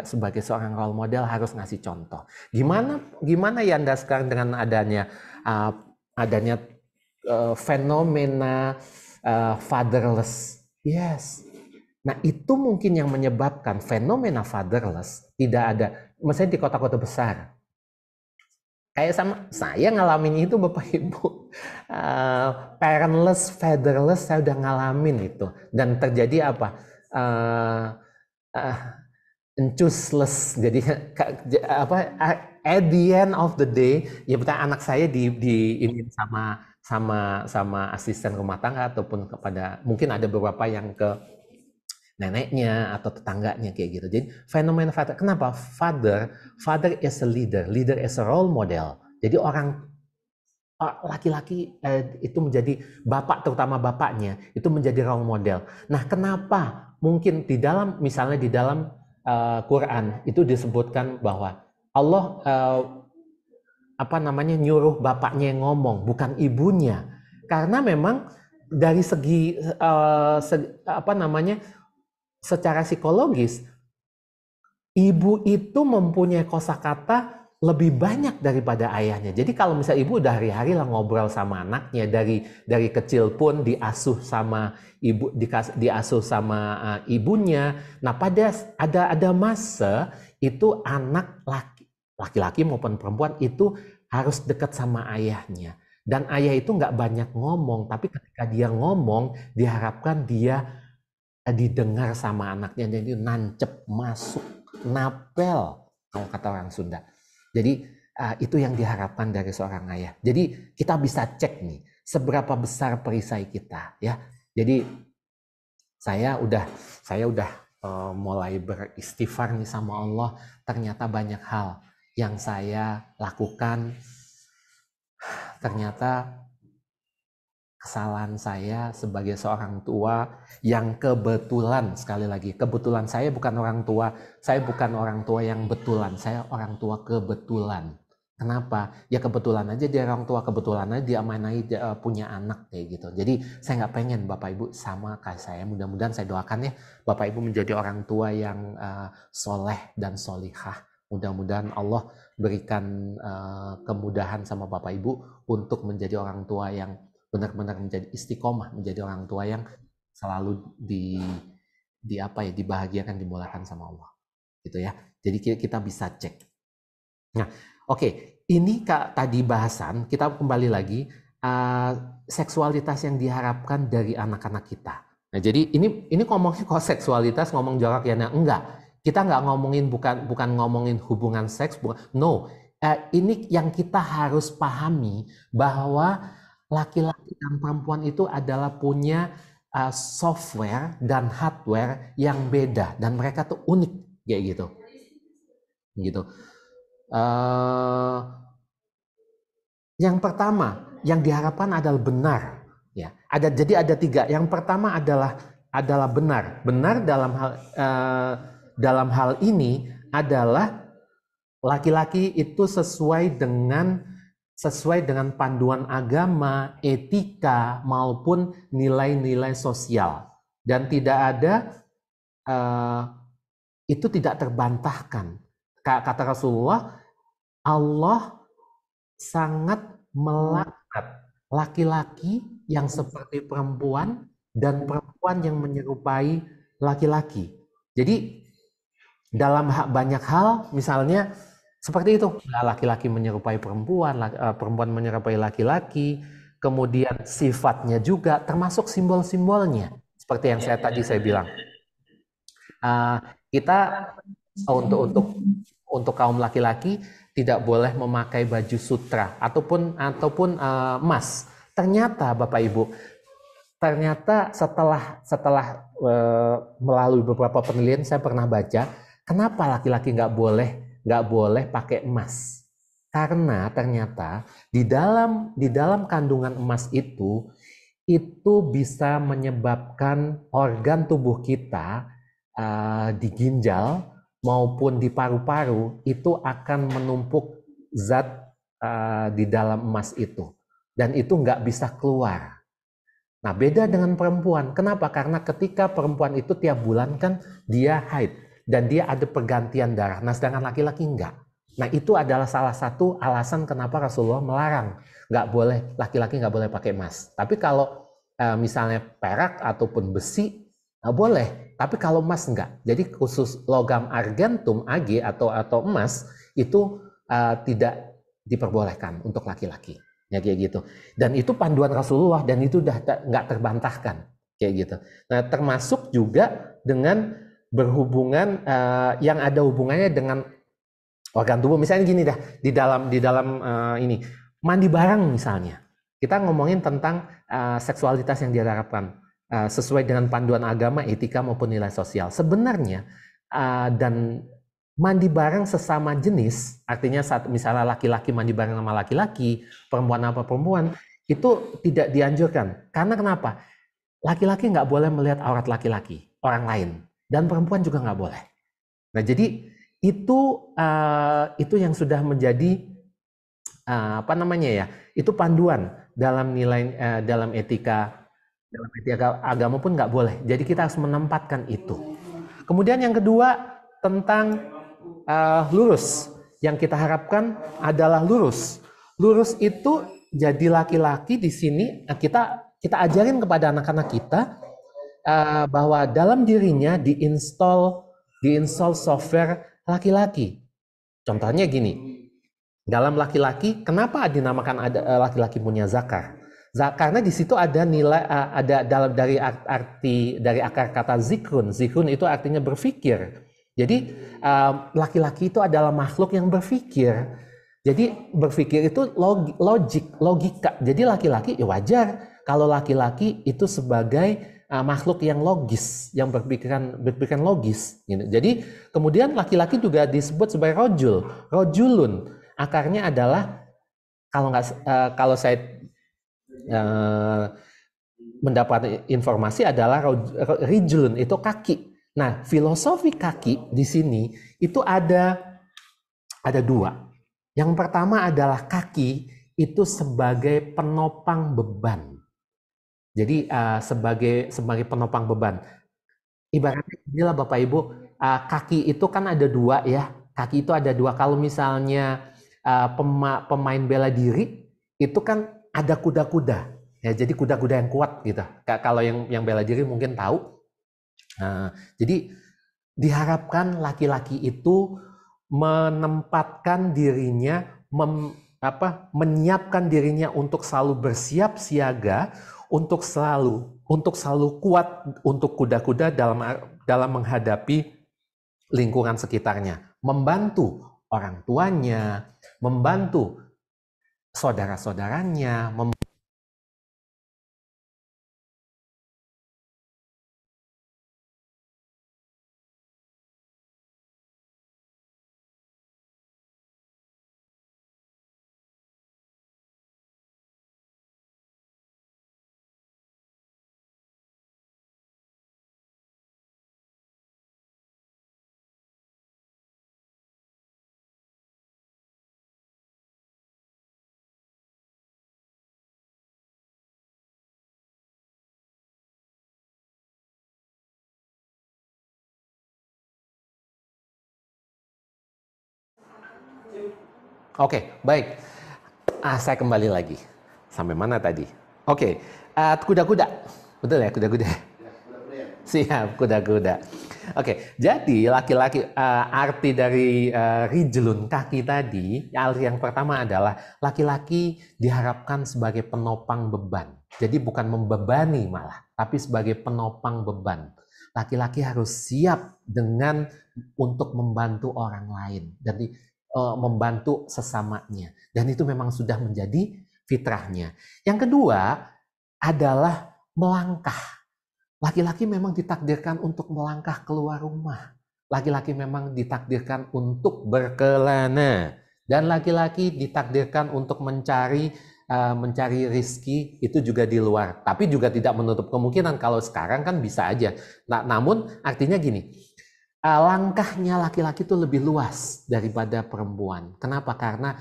Sebagai seorang role model harus ngasih contoh. Gimana ya Anda sekarang dengan adanya fenomena fatherless? Yes. Nah, itu mungkin yang menyebabkan fenomena fatherless tidak ada. Misalnya di kota-kota besar. Kayak sama saya ngalamin itu Bapak Ibu. Parentless, fatherless saya udah ngalamin itu. Dan terjadi apa? Encusless. Jadi at the end of the day, ya betul, anak saya ini sama asisten rumah tangga ataupun kepada, mungkin ada beberapa yang ke neneknya atau tetangganya kayak gitu. Jadi fenomena father. Kenapa? Father is a leader is a role model. Jadi orang laki-laki itu menjadi bapak, terutama bapaknya itu menjadi role model. Nah, kenapa mungkin misalnya di dalam Quran itu disebutkan bahwa Allah nyuruh bapaknya yang ngomong, bukan ibunya, karena memang dari segi secara psikologis ibu itu mempunyai kosakata lebih banyak daripada ayahnya. Jadi kalau misalnya ibu udah hari-hari lah ngobrol sama anaknya, dari kecil pun diasuh sama ibu, diasuh sama ibunya. Nah, ada masa itu anak laki-laki maupun perempuan itu harus dekat sama ayahnya. Dan ayah itu nggak banyak ngomong, tapi ketika dia ngomong, diharapkan dia didengar sama anaknya, dan itu nancep, masuk, napel, kalau kata orang Sunda. Jadi itu yang diharapkan dari seorang ayah. Jadi kita bisa cek nih, seberapa besar perisai kita, ya. Jadi saya udah mulai beristighfar nih sama Allah. Ternyata banyak hal yang saya lakukan, ternyata kesalahan saya sebagai seorang tua yang kebetulan, sekali lagi, kebetulan saya bukan orang tua yang betulan, saya orang tua kebetulan. Kenapa? Ya kebetulan aja dia orang tua, kebetulan aja dia amanai punya anak kayak gitu. Jadi saya nggak pengen Bapak Ibu sama kayak saya. Mudah-mudahan saya doakan ya Bapak Ibu menjadi orang tua yang soleh dan solihah. Mudah-mudahan Allah berikan kemudahan sama Bapak Ibu untuk menjadi orang tua yang benar-benar menjadi istiqomah, menjadi orang tua yang selalu dibahagiakan, dimulakan sama Allah, gitu ya. Jadi kita bisa cek. Nah, oke, ini tadi bahasan, kita kembali lagi seksualitas yang diharapkan dari anak-anak kita. Nah, jadi ini ngomongnya kok seksualitas, ngomong jorok ya, nah, enggak. Kita nggak ngomongin bukan ngomongin hubungan seks, no. Ini yang kita harus pahami bahwa laki-laki dan perempuan itu adalah punya software dan hardware yang beda, dan mereka tuh unik kayak gitu. Yang pertama yang diharapkan adalah benar, ya. Jadi ada 3. Yang pertama adalah benar. Benar dalam hal ini adalah laki-laki itu sesuai dengan panduan agama, etika, maupun nilai-nilai sosial. Dan tidak ada, itu tidak terbantahkan. Kata Rasulullah, Allah sangat melaknat laki-laki yang seperti perempuan dan perempuan yang menyerupai laki-laki. Jadi dalam banyak hal, misalnya seperti itu, laki-laki menyerupai perempuan, perempuan menyerupai laki-laki, kemudian sifatnya juga, termasuk simbol-simbolnya, seperti yang tadi saya bilang. Kita untuk kaum laki-laki tidak boleh memakai baju sutra ataupun emas. Ternyata Bapak Ibu, setelah melalui beberapa penelitian saya pernah baca, kenapa laki-laki nggak boleh pakai emas? Karena ternyata di dalam kandungan emas itu bisa menyebabkan organ tubuh kita di ginjal maupun di paru-paru itu akan menumpuk zat di dalam emas itu, dan itu nggak bisa keluar. Nah, beda dengan perempuan. Kenapa? Karena ketika perempuan itu tiap bulan kan dia haid dan dia ada pergantian darah. Nah, sedangkan laki-laki enggak. Nah, itu adalah salah satu alasan kenapa Rasulullah melarang. Laki-laki nggak boleh pakai emas. Tapi kalau misalnya perak ataupun besi, boleh. Tapi kalau emas enggak. Jadi khusus logam argentum, Ag atau emas, itu tidak diperbolehkan untuk laki-laki. Ya, kayak gitu. Dan itu panduan Rasulullah, dan itu udah nggak terbantahkan. Kayak gitu. Nah, termasuk juga dengan berhubungan yang ada hubungannya dengan organ tubuh. Misalnya gini dah, di dalam ini mandi bareng misalnya. Kita ngomongin tentang seksualitas yang diharapkan sesuai dengan panduan agama, etika maupun nilai sosial. Sebenarnya dan mandi bareng sesama jenis, artinya saat misalnya laki-laki mandi bareng sama laki-laki, perempuan apa perempuan, itu tidak dianjurkan. Karena kenapa? Laki-laki nggak boleh melihat aurat laki-laki, orang lain. Dan perempuan juga nggak boleh. Nah, jadi itu yang sudah menjadi apa namanya ya? Itu panduan dalam nilai dalam etika agama pun nggak boleh. Jadi kita harus menempatkan itu. Kemudian yang kedua tentang lurus. Yang kita harapkan adalah lurus. Lurus itu jadi laki-laki di sini kita ajarin kepada anak-anak kita bahwa dalam dirinya diinstal software laki-laki. Contohnya gini, dalam laki-laki kenapa dinamakan ada laki-laki punya zakar? Karena di situ ada nilai ada dalam dari arti dari akar kata zikrun. Zikrun itu artinya berpikir. Jadi laki-laki itu adalah makhluk yang berpikir. Jadi berpikir itu logika. Jadi laki-laki ya wajar kalau laki-laki itu sebagai makhluk yang logis, yang berpikiran logis. Gitu. Jadi kemudian laki-laki juga disebut sebagai rojulun. Akarnya adalah kalau saya mendapat informasi adalah rijlun itu kaki. Nah, filosofi kaki di sini itu ada dua. Yang pertama adalah kaki itu sebagai penopang beban. Jadi sebagai penopang beban. Ibaratnya inilah Bapak Ibu, kaki itu kan ada dua ya. Kaki itu ada dua. Kalau misalnya pemain bela diri itu kan ada kuda-kuda. Ya, jadi kuda-kuda yang kuat gitu. Kalau yang bela diri mungkin tahu. Jadi diharapkan laki-laki itu menempatkan dirinya, menyiapkan dirinya untuk selalu bersiap siaga, untuk selalu kuat untuk kuda-kuda dalam menghadapi lingkungan sekitarnya, membantu orang tuanya, membantu saudara-saudaranya, Oke, baik. Saya kembali lagi. Sampai mana tadi? Oke, kuda-kuda. Betul ya, kuda-kuda? Siap, kuda-kuda. Oke, jadi laki-laki arti dari rijlun kaki tadi, arti yang pertama adalah laki-laki diharapkan sebagai penopang beban. Jadi bukan membebani malah, tapi sebagai penopang beban. Laki-laki harus siap untuk membantu orang lain. Jadi membantu sesamanya. Dan itu memang sudah menjadi fitrahnya. Yang kedua adalah melangkah. Laki-laki memang ditakdirkan untuk melangkah keluar rumah. Laki-laki memang ditakdirkan untuk berkelana. Dan laki-laki ditakdirkan untuk mencari rizki itu juga di luar. Tapi juga tidak menutup kemungkinan kalau sekarang kan bisa aja. Namun artinya gini, langkahnya laki-laki itu lebih luas daripada perempuan. Kenapa? Karena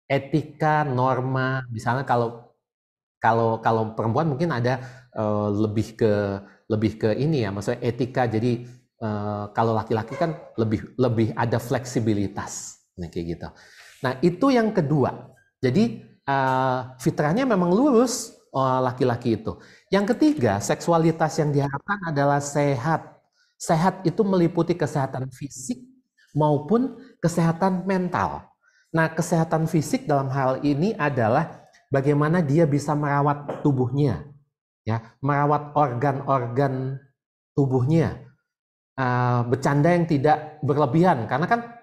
etika, norma, misalnya kalau perempuan mungkin ada lebih ke ini ya, maksudnya etika. Jadi kalau laki-laki kan lebih ada fleksibilitas, kayak gitu. Nah itu yang kedua. Jadi fitrahnya memang lurus laki-laki itu. Yang ketiga, seksualitas yang diharapkan adalah sehat. Sehat itu meliputi kesehatan fisik maupun kesehatan mental. Nah, kesehatan fisik dalam hal ini adalah bagaimana dia bisa merawat tubuhnya, ya, merawat organ-organ tubuhnya, bercanda yang tidak berlebihan, karena kan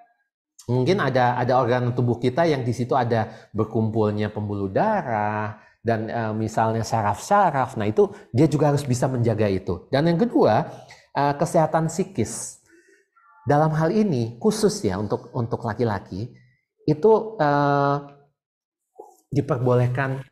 mungkin ada organ tubuh kita yang di situ ada berkumpulnya pembuluh darah dan misalnya saraf-saraf. Nah, itu dia juga harus bisa menjaga itu. Dan yang kedua, kesehatan psikis. dalam hal ini khusus ya untuk laki-laki itu diperbolehkan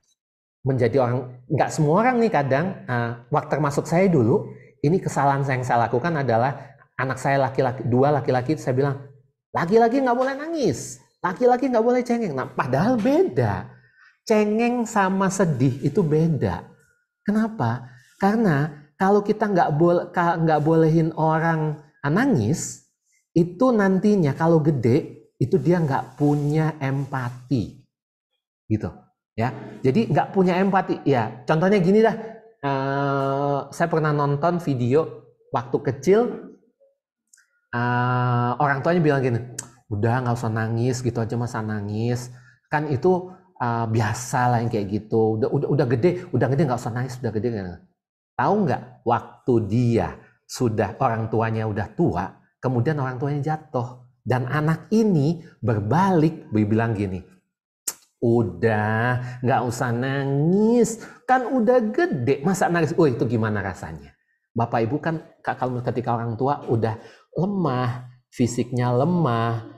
menjadi orang, nggak semua orang nih kadang, waktu termasuk saya dulu, ini kesalahan yang saya lakukan adalah anak saya laki-laki, 2 laki-laki, saya bilang, laki-laki nggak boleh nangis, laki-laki nggak boleh cengeng. Nah, padahal beda. Cengeng sama sedih itu beda. Kenapa? Karena kalau kita nggak bolehin orang nangis, itu nantinya kalau gede, itu dia nggak punya empati. Gitu. Ya, jadi nggak punya empati. Ya, contohnya gini dah. Saya pernah nonton video waktu kecil, orang tuanya bilang gini, udah nggak usah nangis, gitu aja masa nangis. Kan itu biasa lah yang kayak gitu. Udah gede nggak usah nangis, udah gede. Tahu nggak? Waktu dia sudah orang tuanya udah tua, kemudian orang tuanya jatuh dan anak ini berbalik bilang gini. Udah, nggak usah nangis, kan udah gede, masa nangis? Oh, itu gimana rasanya? Bapak Ibu kan kalau ketika orang tua udah lemah, fisiknya lemah,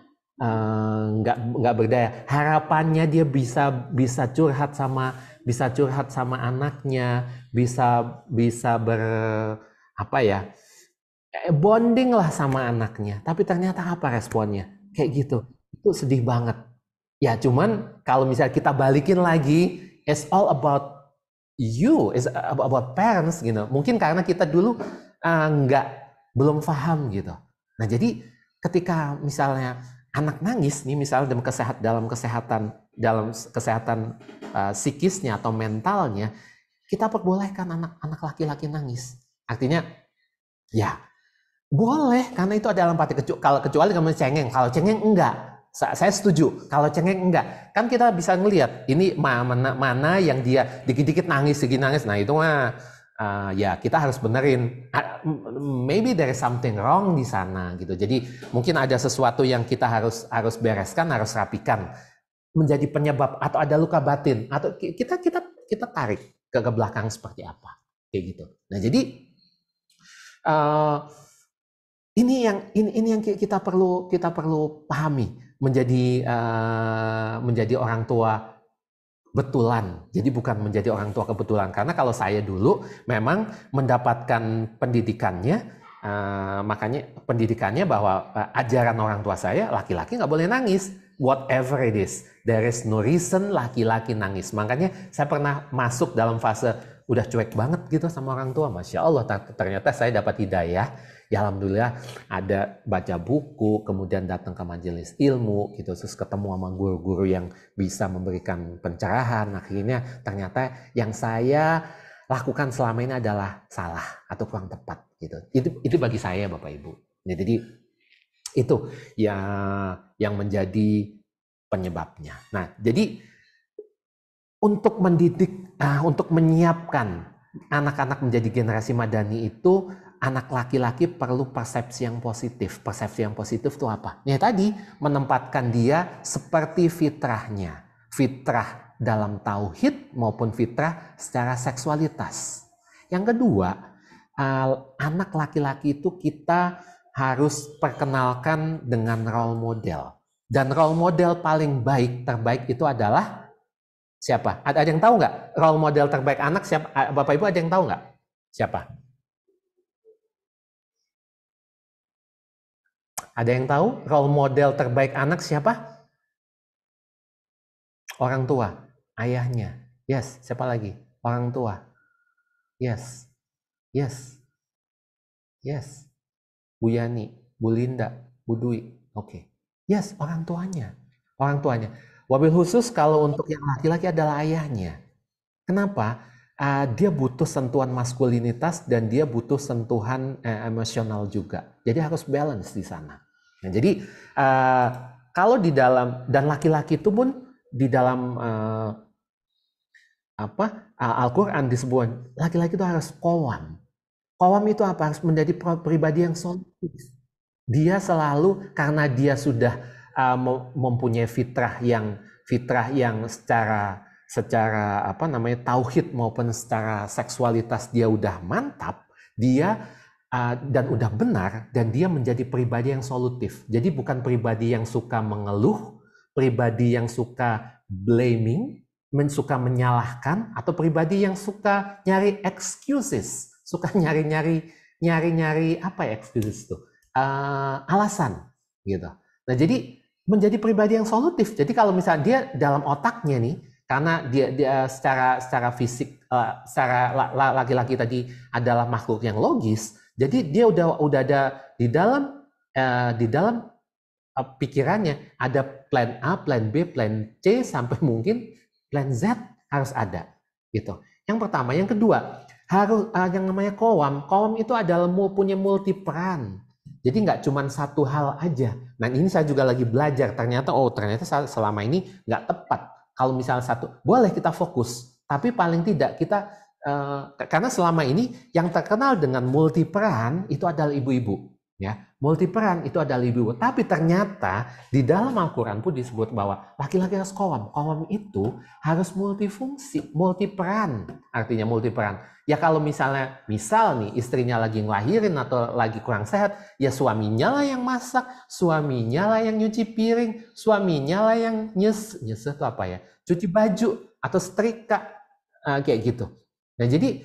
nggak berdaya. Harapannya dia bisa curhat sama anaknya, bisa bonding lah sama anaknya. Tapi ternyata apa responnya? Kayak gitu, itu sedih banget. Ya cuman kalau misalnya kita balikin lagi, it's all about you, it's about parents gitu. Mungkin karena kita dulu belum paham gitu. Nah jadi ketika misalnya anak nangis nih, misalnya dalam kesehatan psikisnya atau mentalnya, kita perbolehkan anak laki-laki nangis. Artinya ya boleh, karena itu adalah empati, kecuali kamu cengeng. Kalau cengeng enggak. Saya setuju. Kalau cengeng enggak, kan kita bisa ngelihat ini mana yang dia dikit-dikit nangis, Nah itu mah ya kita harus benerin. Maybe there is something wrong di sana gitu. Jadi mungkin ada sesuatu yang kita harus bereskan, harus rapikan. Menjadi penyebab atau ada luka batin atau kita tarik ke belakang seperti apa, kayak gitu. Nah jadi ini yang kita perlu pahami. Menjadi orang tua betulan. Jadi bukan menjadi orang tua kebetulan. Karena kalau saya dulu memang mendapatkan pendidikannya, makanya pendidikannya bahwa ajaran orang tua saya, laki-laki nggak boleh nangis. Whatever it is, there is no reason laki-laki nangis. Makanya saya pernah masuk dalam fase udah cuek banget gitu sama orang tua. Masya Allah, ternyata saya dapat hidayah. Ya alhamdulillah ada baca buku, kemudian datang ke majelis ilmu gitu, terus ketemu sama guru-guru yang bisa memberikan pencerahan. Akhirnya ternyata yang saya lakukan selama ini adalah salah atau kurang tepat gitu. Itu bagi saya Bapak Ibu. Jadi itu yang menjadi penyebabnya. Nah, jadi untuk mendidik, untuk menyiapkan anak-anak menjadi generasi madani itu, anak laki-laki perlu persepsi yang positif. Persepsi yang positif itu apa? Ya tadi, menempatkan dia seperti fitrahnya. Fitrah dalam tauhid maupun fitrah secara seksualitas. Yang kedua, anak laki-laki itu kita harus perkenalkan dengan role model. Dan role model paling terbaik itu adalah siapa? Ada yang tahu nggak? Role model terbaik anak siapa? Bapak Ibu ada yang tahu nggak? Siapa? Ada yang tahu role model terbaik anak siapa? Orang tua, ayahnya. Yes, siapa lagi? Orang tua. Yes. Bu Yani, Bu Linda, Bu Dwi. Oke. Yes, orang tuanya. Wabil khusus kalau untuk yang laki-laki adalah ayahnya. Kenapa? Dia butuh sentuhan maskulinitas dan dia butuh sentuhan emosional juga. Jadi harus balance di sana. Nah, jadi kalau di dalam, dan laki-laki itu pun di dalam Al-Quran disebut laki-laki itu harus qawwam. Qawwam itu apa? Harus menjadi pribadi yang solutif. Dia selalu, karena dia sudah mempunyai fitrah yang secara tauhid maupun secara seksualitas dia udah mantap, dia dan udah benar, dan dia menjadi pribadi yang solutif. Jadi bukan pribadi yang suka mengeluh, pribadi yang suka blaming, suka menyalahkan, atau pribadi yang suka nyari excuses, suka nyari apa ya excuses itu? Alasan gitu. Nah, jadi menjadi pribadi yang solutif. Jadi kalau misalnya dia dalam otaknya nih, karena dia secara fisik, secara laki-laki tadi adalah makhluk yang logis, jadi dia udah ada di dalam pikirannya ada plan A, plan B, plan C sampai mungkin plan Z harus ada gitu. Yang pertama, yang kedua harus yang namanya qawam. Qawam itu adalah punya multi peran. Jadi nggak cuma satu hal aja. Nah, ini saya juga lagi belajar. Ternyata selama ini nggak tepat. Kalau misalnya satu, boleh kita fokus. Tapi paling tidak kita, karena selama ini yang terkenal dengan multi peran itu adalah ibu-ibu. Ya, multi peran itu adalah ibu-ibu. Tapi ternyata di dalam Al-Quran pun disebut bahwa laki-laki harus qawam. Qawam itu harus multifungsi, multi peran. Artinya multi peran. Ya kalau misal nih istrinya lagi ngelahirin atau lagi kurang sehat, ya suaminya lah yang masak, suaminya lah yang nyuci piring, suaminya lah yang nyes itu apa ya? Cuci baju atau setrika, kayak gitu. Nah, jadi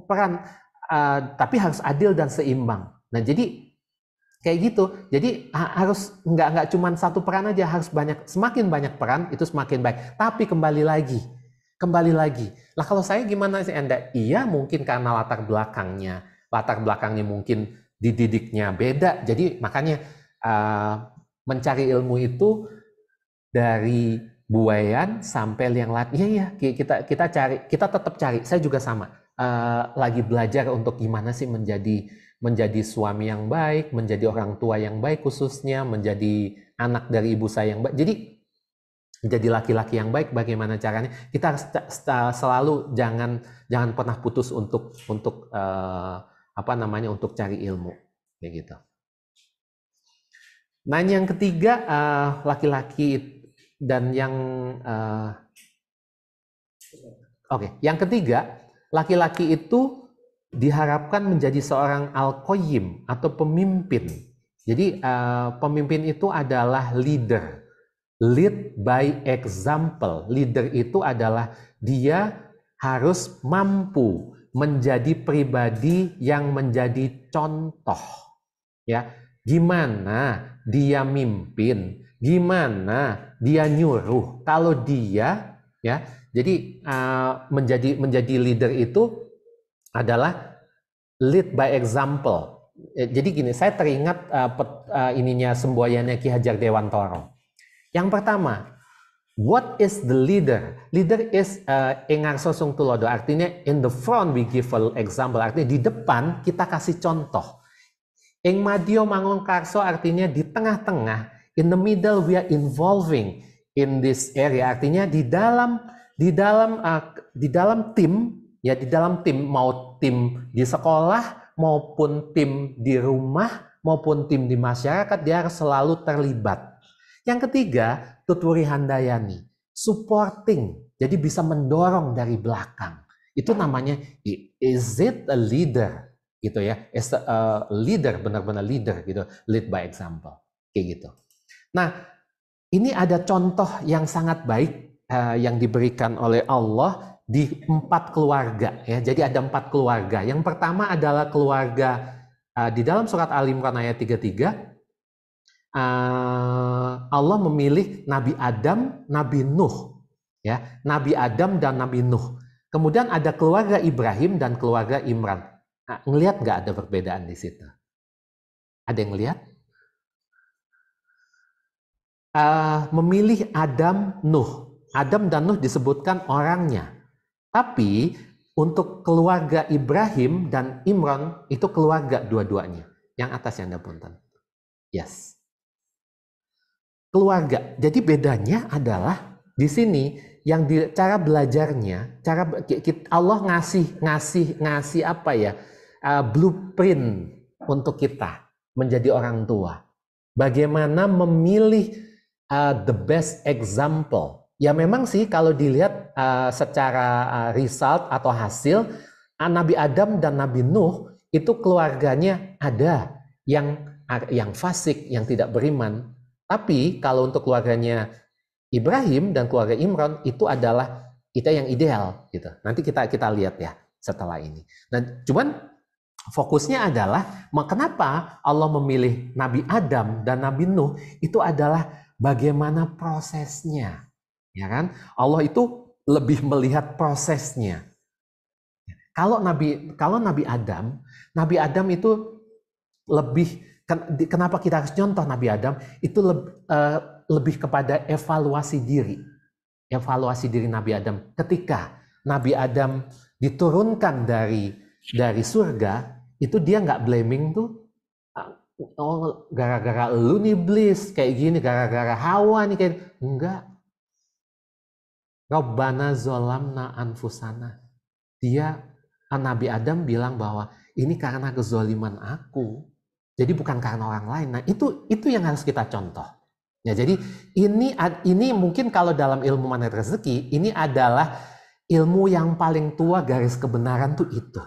peran, tapi harus adil dan seimbang. Nah, jadi kayak gitu. Jadi harus nggak cuma satu peran aja, harus banyak, semakin banyak peran itu semakin baik. Tapi kembali lagi. Lah kalau saya gimana sih Anda? Iya mungkin karena latar belakangnya mungkin dididiknya beda. Jadi makanya mencari ilmu itu dari buayan sampai liang lahat. Iya kita tetap cari. Saya juga sama. Lagi belajar untuk gimana sih menjadi suami yang baik, menjadi orang tua yang baik khususnya, menjadi anak dari ibu saya yang baik. Jadi menjadi laki-laki yang baik, bagaimana caranya? Kita harus selalu jangan pernah putus untuk cari ilmu, kayak gitu. Nah, yang ketiga laki-laki dan yang ketiga laki-laki itu diharapkan menjadi seorang al-qayyim atau pemimpin. Jadi pemimpin itu adalah leader. Lead by example. Leader itu adalah dia harus mampu menjadi pribadi yang menjadi contoh. Ya, gimana dia mimpin, gimana dia nyuruh. Kalau dia jadi menjadi leader itu adalah lead by example. Jadi gini, saya teringat semboyannya Ki Hajar Dewantara. Yang pertama, what is the leader? Leader is engarso sung tulodo. Artinya in the front we give an example. Artinya di depan kita kasih contoh. Ing madio mangun karso artinya di tengah-tengah. In the middle we are involving in this area. Artinya di dalam tim, mau tim di sekolah maupun tim di rumah maupun tim di masyarakat, dia harus selalu terlibat. Yang ketiga, tuturi handayani, supporting, jadi bisa mendorong dari belakang. Itu namanya is it a leader, gitu ya? Is a leader, benar-benar leader gitu, lead by example, kayak gitu. Nah, ini ada contoh yang sangat baik yang diberikan oleh Allah di 4 keluarga ya. Jadi ada 4 keluarga. Yang pertama adalah keluarga di dalam surat Al-Imran ayat 33. Allah memilih Nabi Adam, Nabi Nuh, ya, Nabi Adam dan Nabi Nuh. Kemudian ada keluarga Ibrahim dan keluarga Imran. Nah, ngelihat nggak ada perbedaan di situ? Ada yang ngelihat? Memilih Adam, Nuh. Adam dan Nuh disebutkan orangnya. Tapi untuk keluarga Ibrahim dan Imran itu keluarga dua-duanya. Yang atas yang ada punten. Yes. Keluarga. Jadi bedanya adalah di sini yang cara belajarnya, Allah ngasih apa ya? Blueprint untuk kita menjadi orang tua. Bagaimana memilih the best example. Ya memang sih kalau dilihat secara result atau hasil, Nabi Adam dan Nabi Nuh itu keluarganya ada yang fasik, yang tidak beriman. Tapi kalau untuk keluarganya Ibrahim dan keluarga Imran itu adalah kita yang ideal gitu. Nanti kita lihat ya setelah ini. Nah, cuman fokusnya adalah kenapa Allah memilih Nabi Adam dan Nabi Nuh itu adalah bagaimana prosesnya. Ya kan? Allah itu lebih melihat prosesnya. Kalau Nabi Adam itu lebih, kenapa kita harus contoh Nabi Adam itu lebih kepada evaluasi diri Nabi Adam. Ketika Nabi Adam diturunkan dari surga, itu dia nggak blaming tuh, oh gara-gara lu nih iblis kayak gini, gara-gara Hawa nih kayak, enggak. Rabbana zolamna anfusana. Nabi Adam bilang bahwa ini karena kezaliman aku. Jadi bukan karena orang lain. Nah, itu yang harus kita contoh. Ya, jadi ini mungkin kalau dalam ilmu manait rezeki, ini adalah ilmu yang paling tua garis kebenaran tuh itu.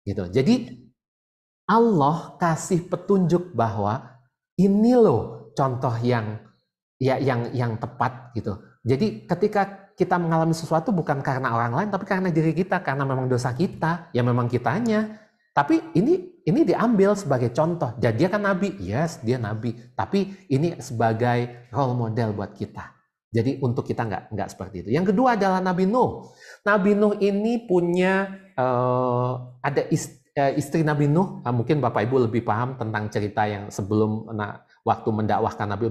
Gitu. Jadi Allah kasih petunjuk bahwa ini loh contoh yang tepat gitu. Jadi ketika kita mengalami sesuatu bukan karena orang lain, tapi karena diri kita, karena memang dosa kita, ya memang kitanya. Tapi ini diambil sebagai contoh. Jadi dia kan nabi, yes dia nabi, tapi ini sebagai role model buat kita. Jadi untuk kita nggak seperti itu. Yang kedua adalah Nabi Nuh. Nabi Nuh ini punya ada istri Nabi Nuh. Mungkin Bapak Ibu lebih paham tentang cerita yang sebelum waktu mendakwahkan Nabi,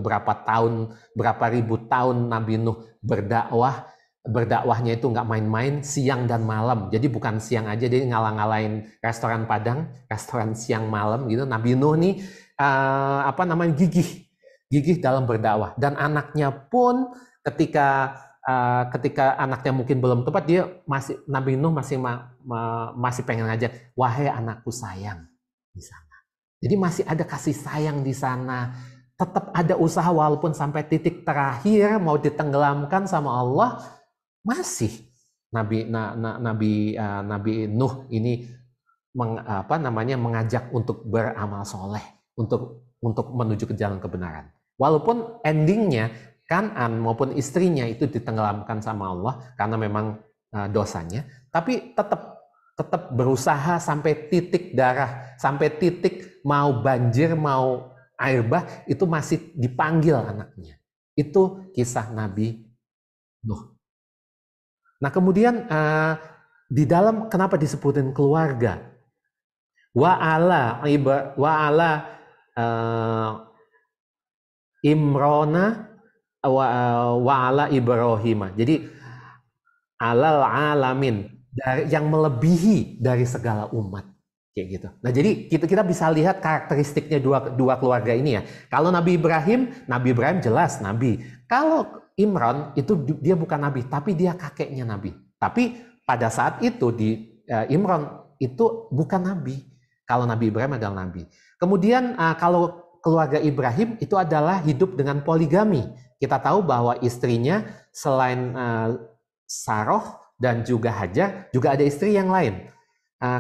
berapa ribu tahun Nabi Nuh berdakwahnya itu nggak main-main, siang dan malam. Jadi bukan siang aja, dia ngalah-ngalahin restoran Padang, restoran siang malam gitu. Nabi Nuh nih gigih dalam berdakwah. Dan anaknya pun ketika anaknya mungkin belum tepat, Nabi Nuh masih pengen ngajak, wahai anakku sayang di sana. Jadi masih ada kasih sayang di sana. Tetap ada usaha walaupun sampai titik terakhir mau ditenggelamkan sama Allah, masih Nabi Nuh ini mengajak untuk beramal soleh, untuk menuju ke jalan kebenaran. Walaupun endingnya Kan'an maupun istrinya itu ditenggelamkan sama Allah karena memang dosanya, tapi tetap berusaha sampai titik darah, sampai titik mau banjir, mau air bah, itu masih dipanggil anaknya. Itu kisah Nabi Nuh. Nah kemudian di dalam kenapa disebutin keluarga? Wa'ala Imrona wa'ala Ibrahim. Jadi alal alamin, yang melebihi dari segala umat. Kayak gitu. Nah jadi kita bisa lihat karakteristiknya dua keluarga ini ya. Kalau Nabi Ibrahim jelas Nabi. Kalau Imran itu dia bukan Nabi, tapi dia kakeknya Nabi. Tapi pada saat itu Imran itu bukan Nabi. Kalau Nabi Ibrahim adalah Nabi. Kemudian kalau keluarga Ibrahim itu adalah hidup dengan poligami. Kita tahu bahwa istrinya selain Saroh dan juga Hajar, juga ada istri yang lain.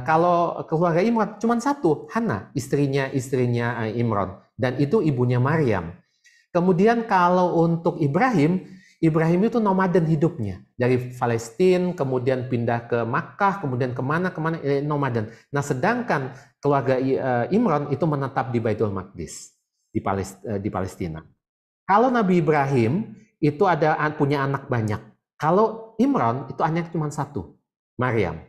Kalau keluarga Imran cuma satu, Hana, istrinya Imran, dan itu ibunya Maryam. Kemudian kalau untuk Ibrahim itu nomaden hidupnya. Dari Palestina, kemudian pindah ke Makkah, kemudian kemana nomaden. Nah sedangkan keluarga Imran itu menetap di Baitul Maqdis, di Palestina. Kalau Nabi Ibrahim itu punya anak banyak. Kalau Imran itu anaknya cuma satu, Maryam.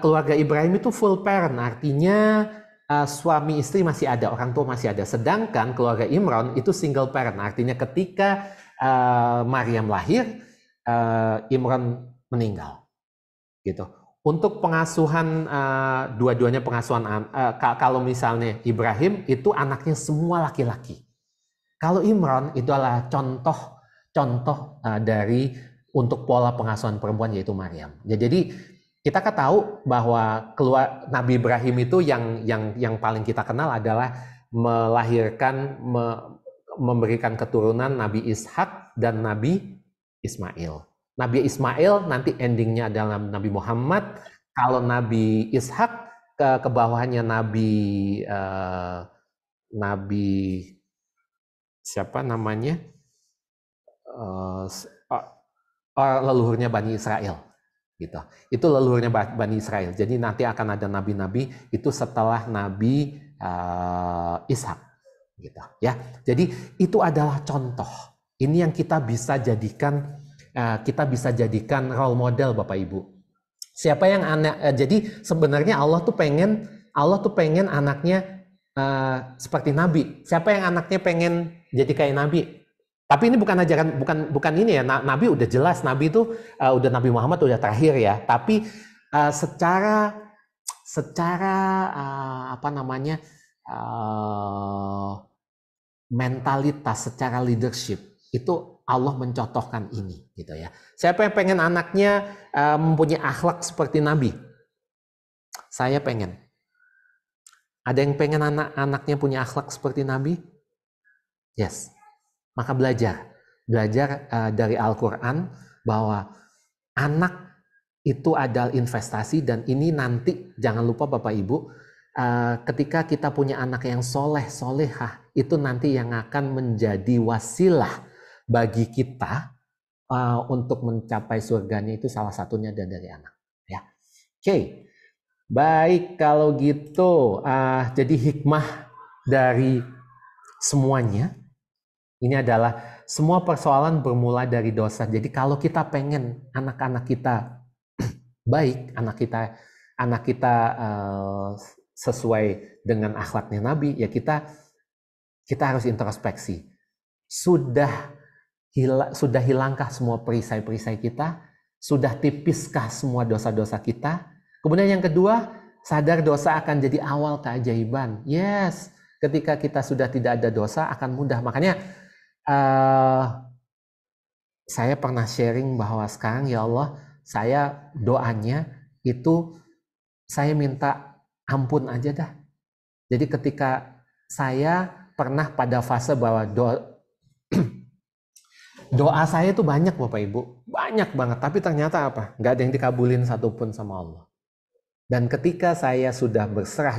Keluarga Ibrahim itu full parent, artinya suami istri masih ada, orang tua masih ada. Sedangkan keluarga Imran itu single parent, artinya ketika Maryam lahir, Imran meninggal. Gitu. Untuk pengasuhan dua-duanya pengasuhan, kalau misalnya Ibrahim itu anaknya semua laki-laki. Kalau Imran itu adalah contoh dari untuk pola pengasuhan perempuan yaitu Maryam. Jadi kita kan tahu bahwa Nabi Ibrahim itu yang paling kita kenal adalah memberikan keturunan Nabi Ishak dan Nabi Ismail. Nabi Ismail nanti endingnya adalah Nabi Muhammad. Kalau Nabi Ishak ke bawahnya Nabi siapa namanya? Leluhurnya Bani Israel gitu. Itu leluhurnya Bani Israel. Jadi nanti akan ada nabi-nabi itu setelah Nabi Ishak gitu ya. Jadi itu adalah contoh. Ini yang kita bisa jadikan role model Bapak Ibu. Siapa yang jadi sebenarnya Allah tuh pengen anaknya seperti nabi. Siapa yang anaknya pengen jadi kayak nabi? Tapi ini bukan ajaran, bukan ini ya. Nabi udah jelas, Nabi itu udah Nabi Muhammad udah terakhir ya. Tapi secara mentalitas, secara leadership itu Allah mencontohkan ini, gitu ya. Siapa yang pengen anaknya mempunyai akhlak seperti Nabi? Saya pengen. Ada yang pengen anaknya punya akhlak seperti Nabi? Yes. Maka belajar dari Al-Quran bahwa anak itu adalah investasi, dan ini nanti jangan lupa Bapak Ibu, ketika kita punya anak yang solehah, itu nanti yang akan menjadi wasilah bagi kita untuk mencapai surganya, itu salah satunya dari anak. Ya, oke. Baik, kalau gitu, jadi hikmah dari semuanya ini adalah semua persoalan bermula dari dosa. Jadi kalau kita pengen anak-anak kita baik, anak kita sesuai dengan akhlaknya Nabi, ya kita harus introspeksi. Sudah hilangkah semua perisai-perisai kita? Sudah tipiskah semua dosa-dosa kita? Kemudian yang kedua, sadar dosa akan jadi awal keajaiban. Yes, ketika kita sudah tidak ada dosa akan mudah. Makanya saya pernah sharing bahwa sekarang ya Allah, saya doanya itu saya minta ampun aja dah. Jadi ketika saya pernah pada fase bahwa doa saya itu banyak Bapak Ibu, banyak banget, tapi ternyata apa? Nggak ada yang dikabulin satupun sama Allah. Dan ketika saya sudah berserah,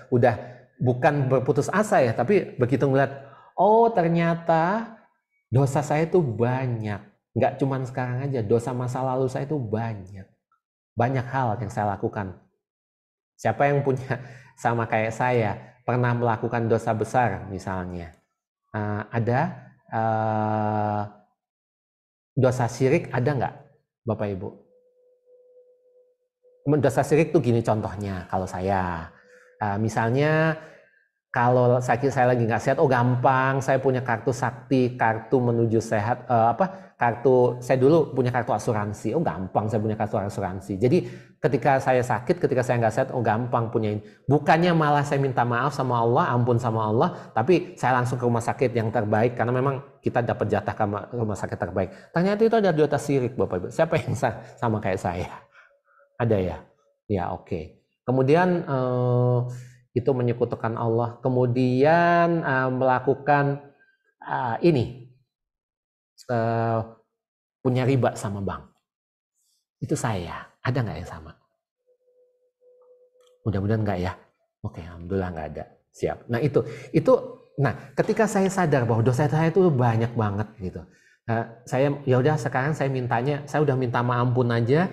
udah bukan berputus asa ya, tapi begitu ngeliat, oh ternyata dosa saya itu banyak. Nggak cuma sekarang aja, dosa masa lalu saya itu banyak. Banyak hal yang saya lakukan. Siapa yang punya sama kayak saya, pernah melakukan dosa besar misalnya. Ada dosa syirik, ada nggak Bapak Ibu? Dosa syirik tuh gini contohnya, kalau saya. Misalnya, kalau saya lagi nggak sehat, oh gampang, saya punya kartu sakti, kartu menuju sehat, saya dulu punya kartu asuransi, oh gampang saya punya kartu asuransi. Jadi ketika saya sakit, ketika saya nggak sehat, oh gampang punyain. Bukannya malah saya minta maaf sama Allah, ampun sama Allah, tapi saya langsung ke rumah sakit yang terbaik, karena memang kita dapat jatah ke rumah sakit terbaik. Ternyata itu ada dosa syirik Bapak Ibu. Siapa yang sama kayak saya? Ada ya? Ya oke. Kemudian itu menyekutukan Allah, kemudian melakukan punya riba sama bank. Itu saya. Ada nggak yang sama? Mudah-mudahan nggak ya. Oke, alhamdulillah nggak ada. Siap. Nah itu. Nah ketika saya sadar bahwa dosa saya itu banyak banget gitu. Saya ya udah sekarang saya udah minta ampun aja.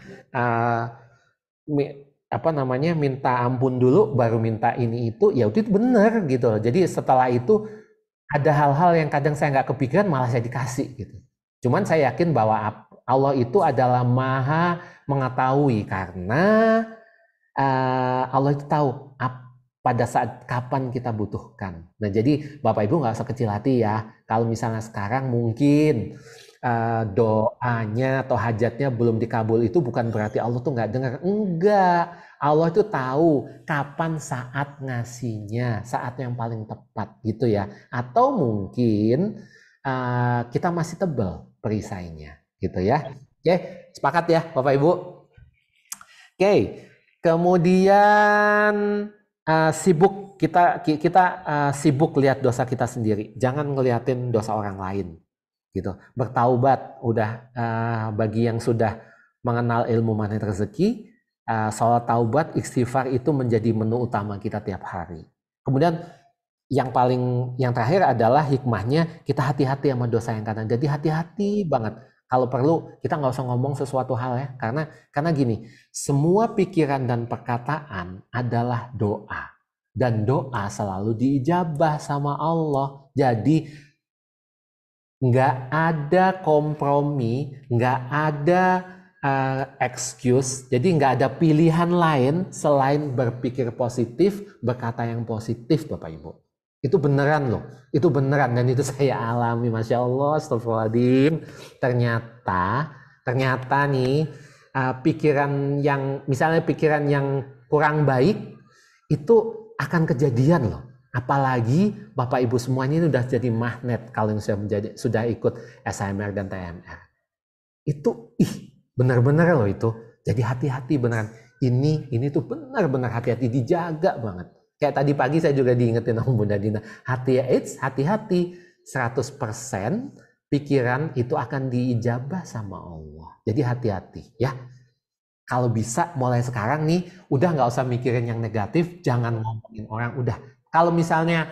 Minta ampun dulu baru minta ini itu, ya itu benar gitu. Jadi setelah itu ada hal-hal yang kadang saya nggak kepikiran malah saya dikasih gitu. Cuman saya yakin bahwa Allah itu adalah maha mengetahui, karena Allah itu tahu pada saat kapan kita butuhkan. Nah jadi Bapak Ibu nggak usah kecil hati ya, kalau misalnya sekarang mungkin doanya atau hajatnya belum dikabul, itu bukan berarti Allah tuh nggak dengar. Enggak, Allah itu tahu kapan saat ngasihnya, saat yang paling tepat gitu ya. Atau mungkin kita masih tebal perisainya gitu ya. Oke, sepakat ya Bapak Ibu? Oke, kemudian sibuk kita sibuk lihat dosa kita sendiri, jangan ngeliatin dosa orang lain. Gitu. Bertaubat udah bagi yang sudah mengenal ilmu magnet rezeki, Salat taubat, istighfar itu menjadi menu utama kita tiap hari. Kemudian yang terakhir adalah hikmahnya kita hati-hati sama dosa yang kanan. Jadi hati-hati banget. Kalau perlu kita nggak usah ngomong sesuatu hal ya, karena gini, semua pikiran dan perkataan adalah doa, dan doa selalu diijabah sama Allah. Jadi nggak ada kompromi, nggak ada excuse, jadi nggak ada pilihan lain selain berpikir positif, berkata yang positif, Bapak Ibu. Itu beneran loh, itu beneran, dan itu saya alami, Masya Allah, astagfirullahaladzim. Ternyata nih, misalnya pikiran yang kurang baik, itu akan kejadian loh. Apalagi Bapak Ibu semuanya ini udah jadi magnet kalau yang sudah ikut SMR dan TMR. Itu benar-benar loh itu. Jadi hati-hati beneran. Ini tuh benar-benar hati-hati, dijaga banget. Kayak tadi pagi saya juga diingetin sama Bunda Dina, hati-hati 100% pikiran itu akan diijabah sama Allah. Jadi hati-hati ya. Kalau bisa mulai sekarang nih, udah nggak usah mikirin yang negatif, jangan ngomongin orang, udah. Kalau misalnya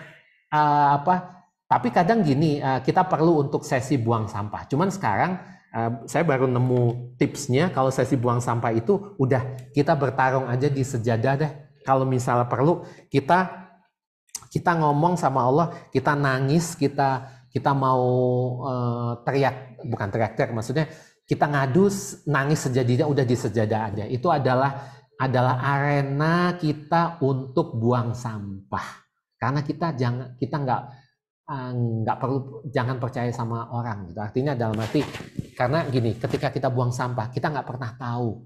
tapi kadang gini, kita perlu untuk sesi buang sampah. Cuman sekarang saya baru nemu tipsnya, kalau sesi buang sampah itu udah kita bertarung aja di sejadah deh. Kalau misalnya perlu kita ngomong sama Allah, kita nangis, kita mau teriak, bukan teriak-teriak, maksudnya kita ngadu, nangis sejadinya udah di sejadah aja. Itu adalah arena kita untuk buang sampah. Karena kita nggak perlu, jangan percaya sama orang gitu. Artinya dalam arti, karena gini, ketika kita buang sampah kita nggak pernah tahu.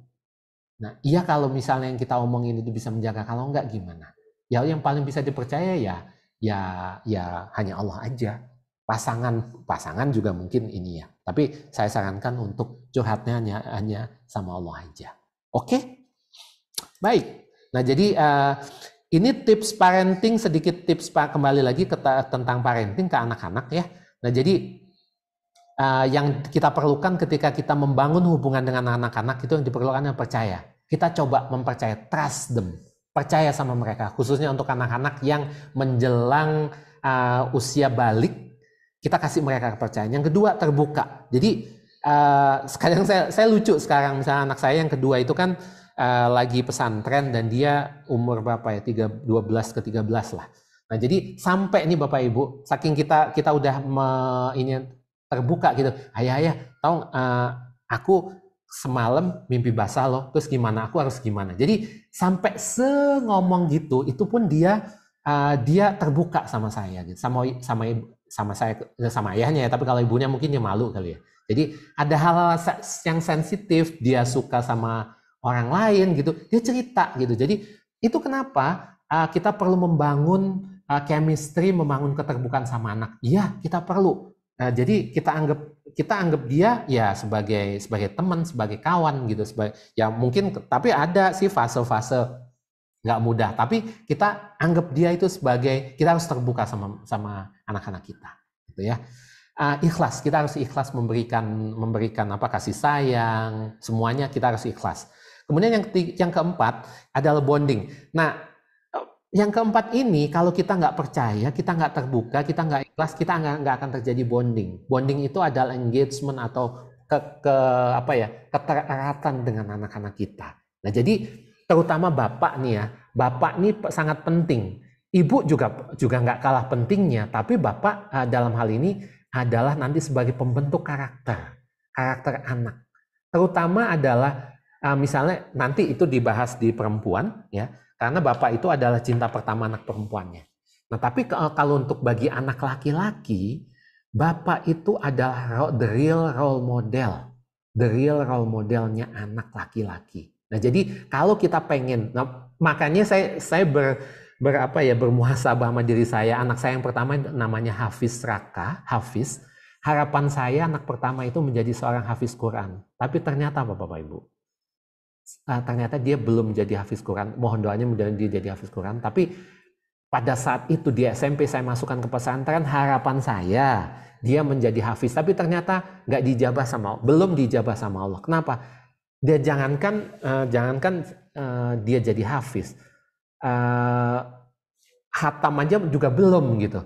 Nah, iya kalau misalnya yang kita omongin itu bisa menjaga, kalau enggak gimana? Ya yang paling bisa dipercaya ya hanya Allah aja. Pasangan juga mungkin ini ya. Tapi saya sarankan untuk curhatnya hanya sama Allah aja. Oke? Baik. Nah, jadi ini tips parenting, sedikit tips kembali lagi tentang parenting ke anak-anak ya. Nah, jadi yang kita perlukan ketika kita membangun hubungan dengan anak-anak itu yang diperlukan yang percaya. Kita coba mempercaya, trust them, percaya sama mereka, khususnya untuk anak-anak yang menjelang usia balik, kita kasih mereka kepercayaan. Yang kedua, terbuka. Jadi sekarang saya lucu sekarang, misalnya anak saya yang kedua itu kan lagi pesantren dan dia umur berapa ya, 12 ke 13 lah. Nah, jadi sampai nih Bapak Ibu, saking kita udah ini terbuka gitu, ayah tahu aku semalam mimpi basah loh, terus gimana, aku harus gimana. Jadi sampai ngomong gitu, itu pun dia terbuka sama saya gitu, sama ayahnya ya, tapi kalau ibunya mungkin dia malu kali ya. Jadi ada hal-hal yang sensitif, dia suka sama orang lain gitu, dia cerita gitu. Jadi itu kenapa kita perlu membangun chemistry, membangun keterbukaan sama anak. Iya, kita perlu. Jadi kita anggap dia ya sebagai teman, sebagai kawan gitu, ya mungkin, tapi ada sih fase-fase nggak mudah, tapi kita anggap dia itu sebagai, kita harus terbuka sama anak-anak kita gitu ya. Ikhlas, kita harus ikhlas memberikan kasih sayang, semuanya kita harus ikhlas. Kemudian yang keempat adalah bonding. Nah, yang keempat ini, kalau kita nggak percaya, kita nggak terbuka, kita nggak ikhlas, kita nggak akan terjadi bonding. Bonding itu adalah engagement atau keterikatan dengan anak-anak kita. Nah, jadi terutama bapak nih ya, bapak nih sangat penting. Ibu juga nggak kalah pentingnya, tapi bapak dalam hal ini adalah nanti sebagai pembentuk karakter anak. Terutama adalah misalnya nanti itu dibahas di perempuan ya. Karena bapak itu adalah cinta pertama anak perempuannya. Nah, tapi kalau untuk bagi anak laki-laki, bapak itu adalah the real role modelnya anak laki-laki. Nah, jadi kalau kita pengen, nah, makanya saya bermuhasabah sama diri saya. Anak saya yang pertama namanya Hafiz Raka, Hafiz. Harapan saya anak pertama itu menjadi seorang hafiz Quran. Tapi ternyata Bapak Ibu, ternyata dia belum jadi hafiz Quran. Mohon doanya mudah-mudahan dia jadi hafiz Quran. Tapi pada saat itu di SMP saya masukkan ke pesantren, harapan saya dia menjadi hafiz. Tapi ternyata belum dijabah sama Allah. Kenapa? dia jangankan dia jadi hafiz, hatam aja juga belum gitu.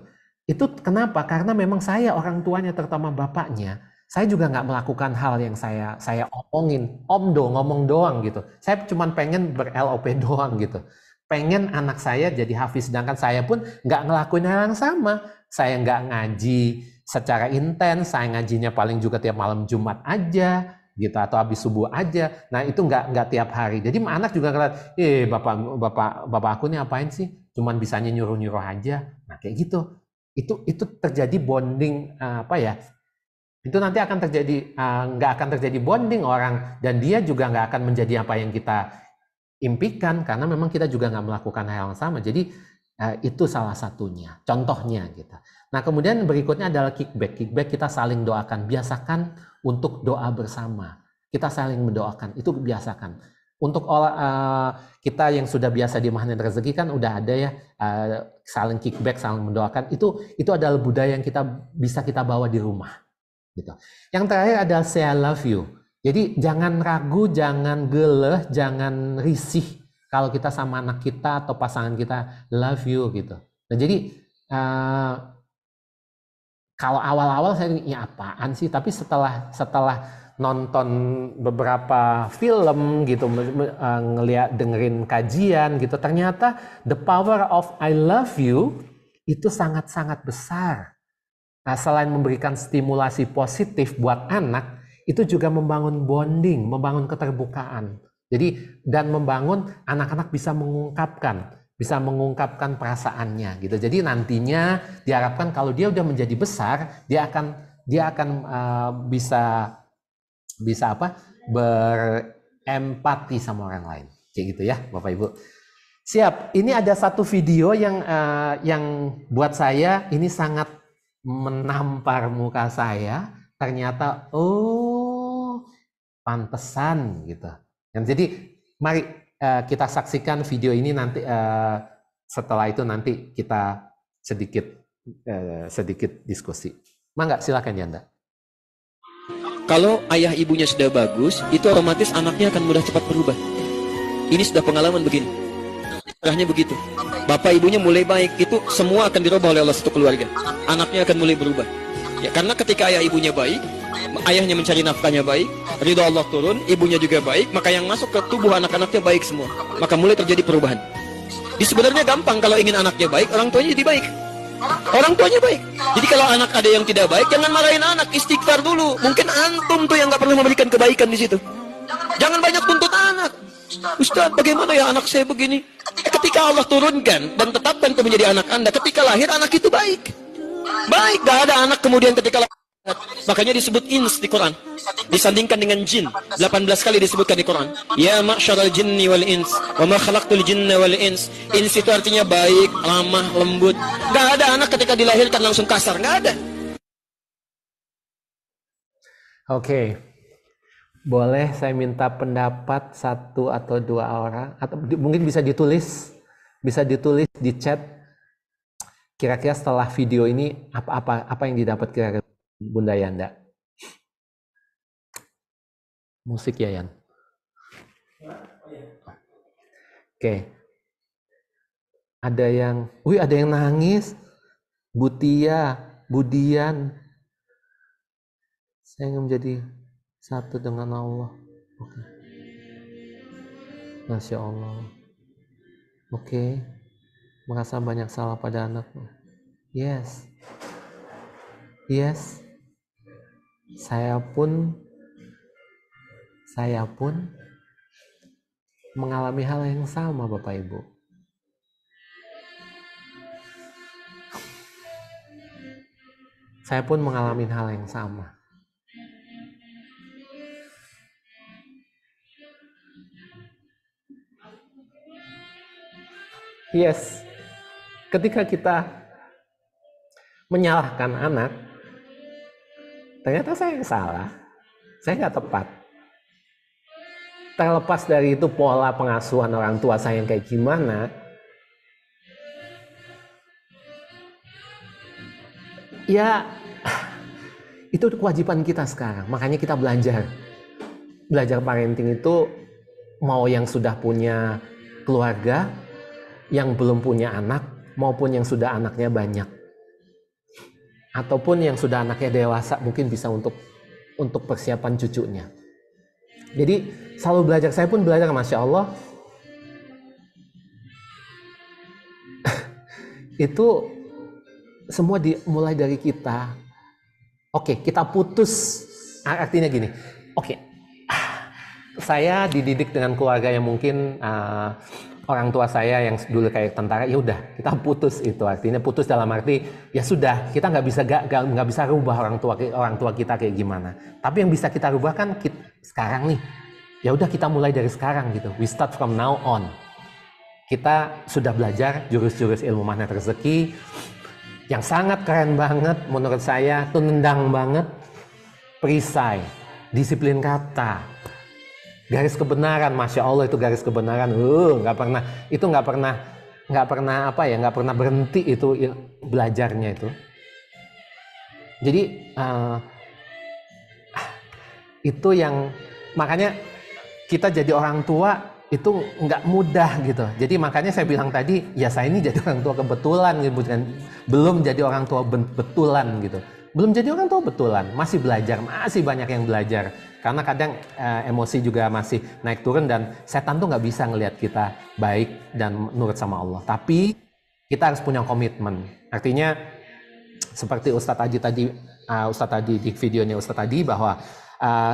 Itu kenapa? Karena memang saya orang tuanya, terutama bapaknya, saya juga nggak melakukan hal yang saya omongin, ngomong doang gitu. Saya cuma pengen ber-LOP doang gitu. Pengen anak saya jadi hafiz, sedangkan saya pun nggak ngelakuin hal yang sama. Saya nggak ngaji secara intens, saya ngajinya paling juga tiap malam Jumat aja gitu, atau habis subuh aja. Nah itu nggak tiap hari. Jadi anak juga ngeliat, bapak aku nih apain sih? Cuman bisanya nyuruh-nyuruh aja. Nah kayak gitu. Itu terjadi bonding itu nanti akan terjadi, nggak akan terjadi bonding orang, dan dia juga nggak akan menjadi apa yang kita impikan, karena memang kita juga nggak melakukan hal yang sama. Jadi itu salah satunya, contohnya gitu. Nah kemudian berikutnya adalah kickback kita saling doakan, biasakan untuk doa bersama, kita saling mendoakan, itu biasakan. Untuk kita yang sudah biasa di Magnet Rezeki kan udah ada ya, saling kickback, saling mendoakan, itu adalah budaya yang bisa kita bawa di rumah gitu. Yang terakhir adalah say I love you. Jadi jangan ragu, jangan geleh, jangan risih kalau kita sama anak kita atau pasangan kita love you gitu. Nah jadi kalau awal-awal saya ini apaan sih, tapi setelah nonton beberapa film gitu, dengerin kajian gitu, ternyata the power of I love you itu sangat-sangat besar. Nah, selain memberikan stimulasi positif buat anak, itu juga membangun bonding, membangun keterbukaan. Jadi dan membangun anak-anak bisa mengungkapkan perasaannya gitu. Jadi nantinya diharapkan kalau dia udah menjadi besar, dia akan bisa berempati sama orang lain. Kayak gitu ya, Bapak Ibu. Siap. Ini ada satu video yang buat saya ini sangat menampar muka saya. Ternyata pantesan gitu. Dan jadi mari kita saksikan video ini nanti, setelah itu nanti kita sedikit diskusi. Mangga, silakan Yanda. Kalau ayah ibunya sudah bagus, itu otomatis anaknya akan mudah cepat berubah. Ini sudah pengalaman begini. Arahnya begitu. Bapak ibunya mulai baik, itu semua akan dirubah oleh Allah satu keluarga. Anaknya akan mulai berubah. Ya, karena ketika ayah ibunya baik, ayahnya mencari nafkahnya baik, ridho Allah turun, ibunya juga baik, maka yang masuk ke tubuh anak-anaknya baik semua. Maka mulai terjadi perubahan. Sebenarnya gampang kalau ingin anaknya baik, orang tuanya jadi baik. Orang tuanya baik. Jadi kalau anak ada yang tidak baik, jangan marahin anak, istighfar dulu. Mungkin antum tuh yang nggak pernah memberikan kebaikan di situ. Jangan banyak tuntut anak. Ustaz, bagaimana ya anak saya begini? Ketika Allah turunkan dan tetapkan itu menjadi anak Anda, ketika lahir anak itu baik. Baik, gak ada anak kemudian ketika lahir. Makanya disebut ins di Quran. Disandingkan dengan jin. 18 kali disebutkan di Quran. Ya ma'syaral jinni wal ins, wa ma khalaqtul jinna wal ins. Ins itu artinya baik, ramah, lembut. Gak ada anak ketika dilahirkan langsung kasar, gak ada. Oke. Boleh saya minta pendapat satu atau dua orang, atau mungkin bisa ditulis di chat. Kira-kira setelah video ini apa yang didapat kira-kira Bunda Yanda? Musik ya, Yan? Oke. Ada yang nangis. Butia, Budian. Saya ingin menjadi satu dengan Allah. Oke. Masya Allah. Oke. Merasa banyak salah pada anakmu. Yes. Saya pun mengalami hal yang sama, Bapak Ibu. Saya pun mengalami hal yang sama. Yes. Ketika kita menyalahkan anak, ternyata saya yang salah. Saya nggak tepat. Terlepas dari itu pola pengasuhan orang tua saya yang kayak gimana, ya itu kewajiban kita sekarang. Makanya kita belajar. belajar parenting itu mau yang sudah punya keluarga, yang belum punya anak, maupun yang sudah anaknya banyak, ataupun yang sudah anaknya dewasa mungkin bisa untuk persiapan cucunya. Jadi selalu belajar, saya pun belajar, Masya Allah. Itu semua dimulai dari kita. Oke, kita putus. Artinya gini, oke, saya dididik dengan keluarga yang mungkin orang tua saya yang dulu kayak tentara, ya udah kita putus. Itu artinya putus dalam arti ya sudah, kita nggak bisa rubah orang tua kita kayak gimana. Tapi yang bisa kita rubah kan sekarang nih. Ya udah kita mulai dari sekarang gitu. We start from now on. Kita sudah belajar jurus-jurus ilmu magnet rezeki yang sangat keren banget menurut saya, itu nendang banget. Perisai, disiplin kata, garis kebenaran, Masya Allah itu garis kebenaran, nggak pernah berhenti itu belajarnya itu. Jadi itu yang makanya kita jadi orang tua itu nggak mudah gitu. Jadi makanya saya bilang tadi, ya saya ini jadi orang tua kebetulan gitu, belum jadi orang tua betulan gitu. Belum jadi orang tua betulan, masih belajar, masih banyak yang belajar. Karena kadang emosi juga masih naik turun dan setan tuh nggak bisa ngelihat kita baik dan nurut sama Allah. Tapi kita harus punya komitmen. Artinya seperti Ustadz tadi di videonya Ustadz tadi bahwa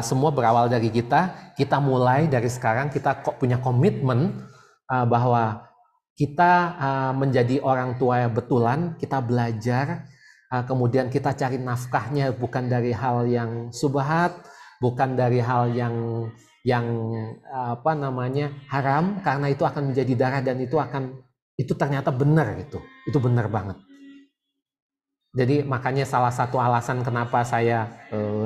semua berawal dari kita mulai dari sekarang, kita kok punya komitmen bahwa kita menjadi orang tua yang betulan, kita belajar. Kemudian kita cari nafkahnya bukan dari hal yang subhat, bukan dari hal yang haram, karena itu akan menjadi darah dan itu ternyata benar itu benar banget. Jadi makanya salah satu alasan kenapa saya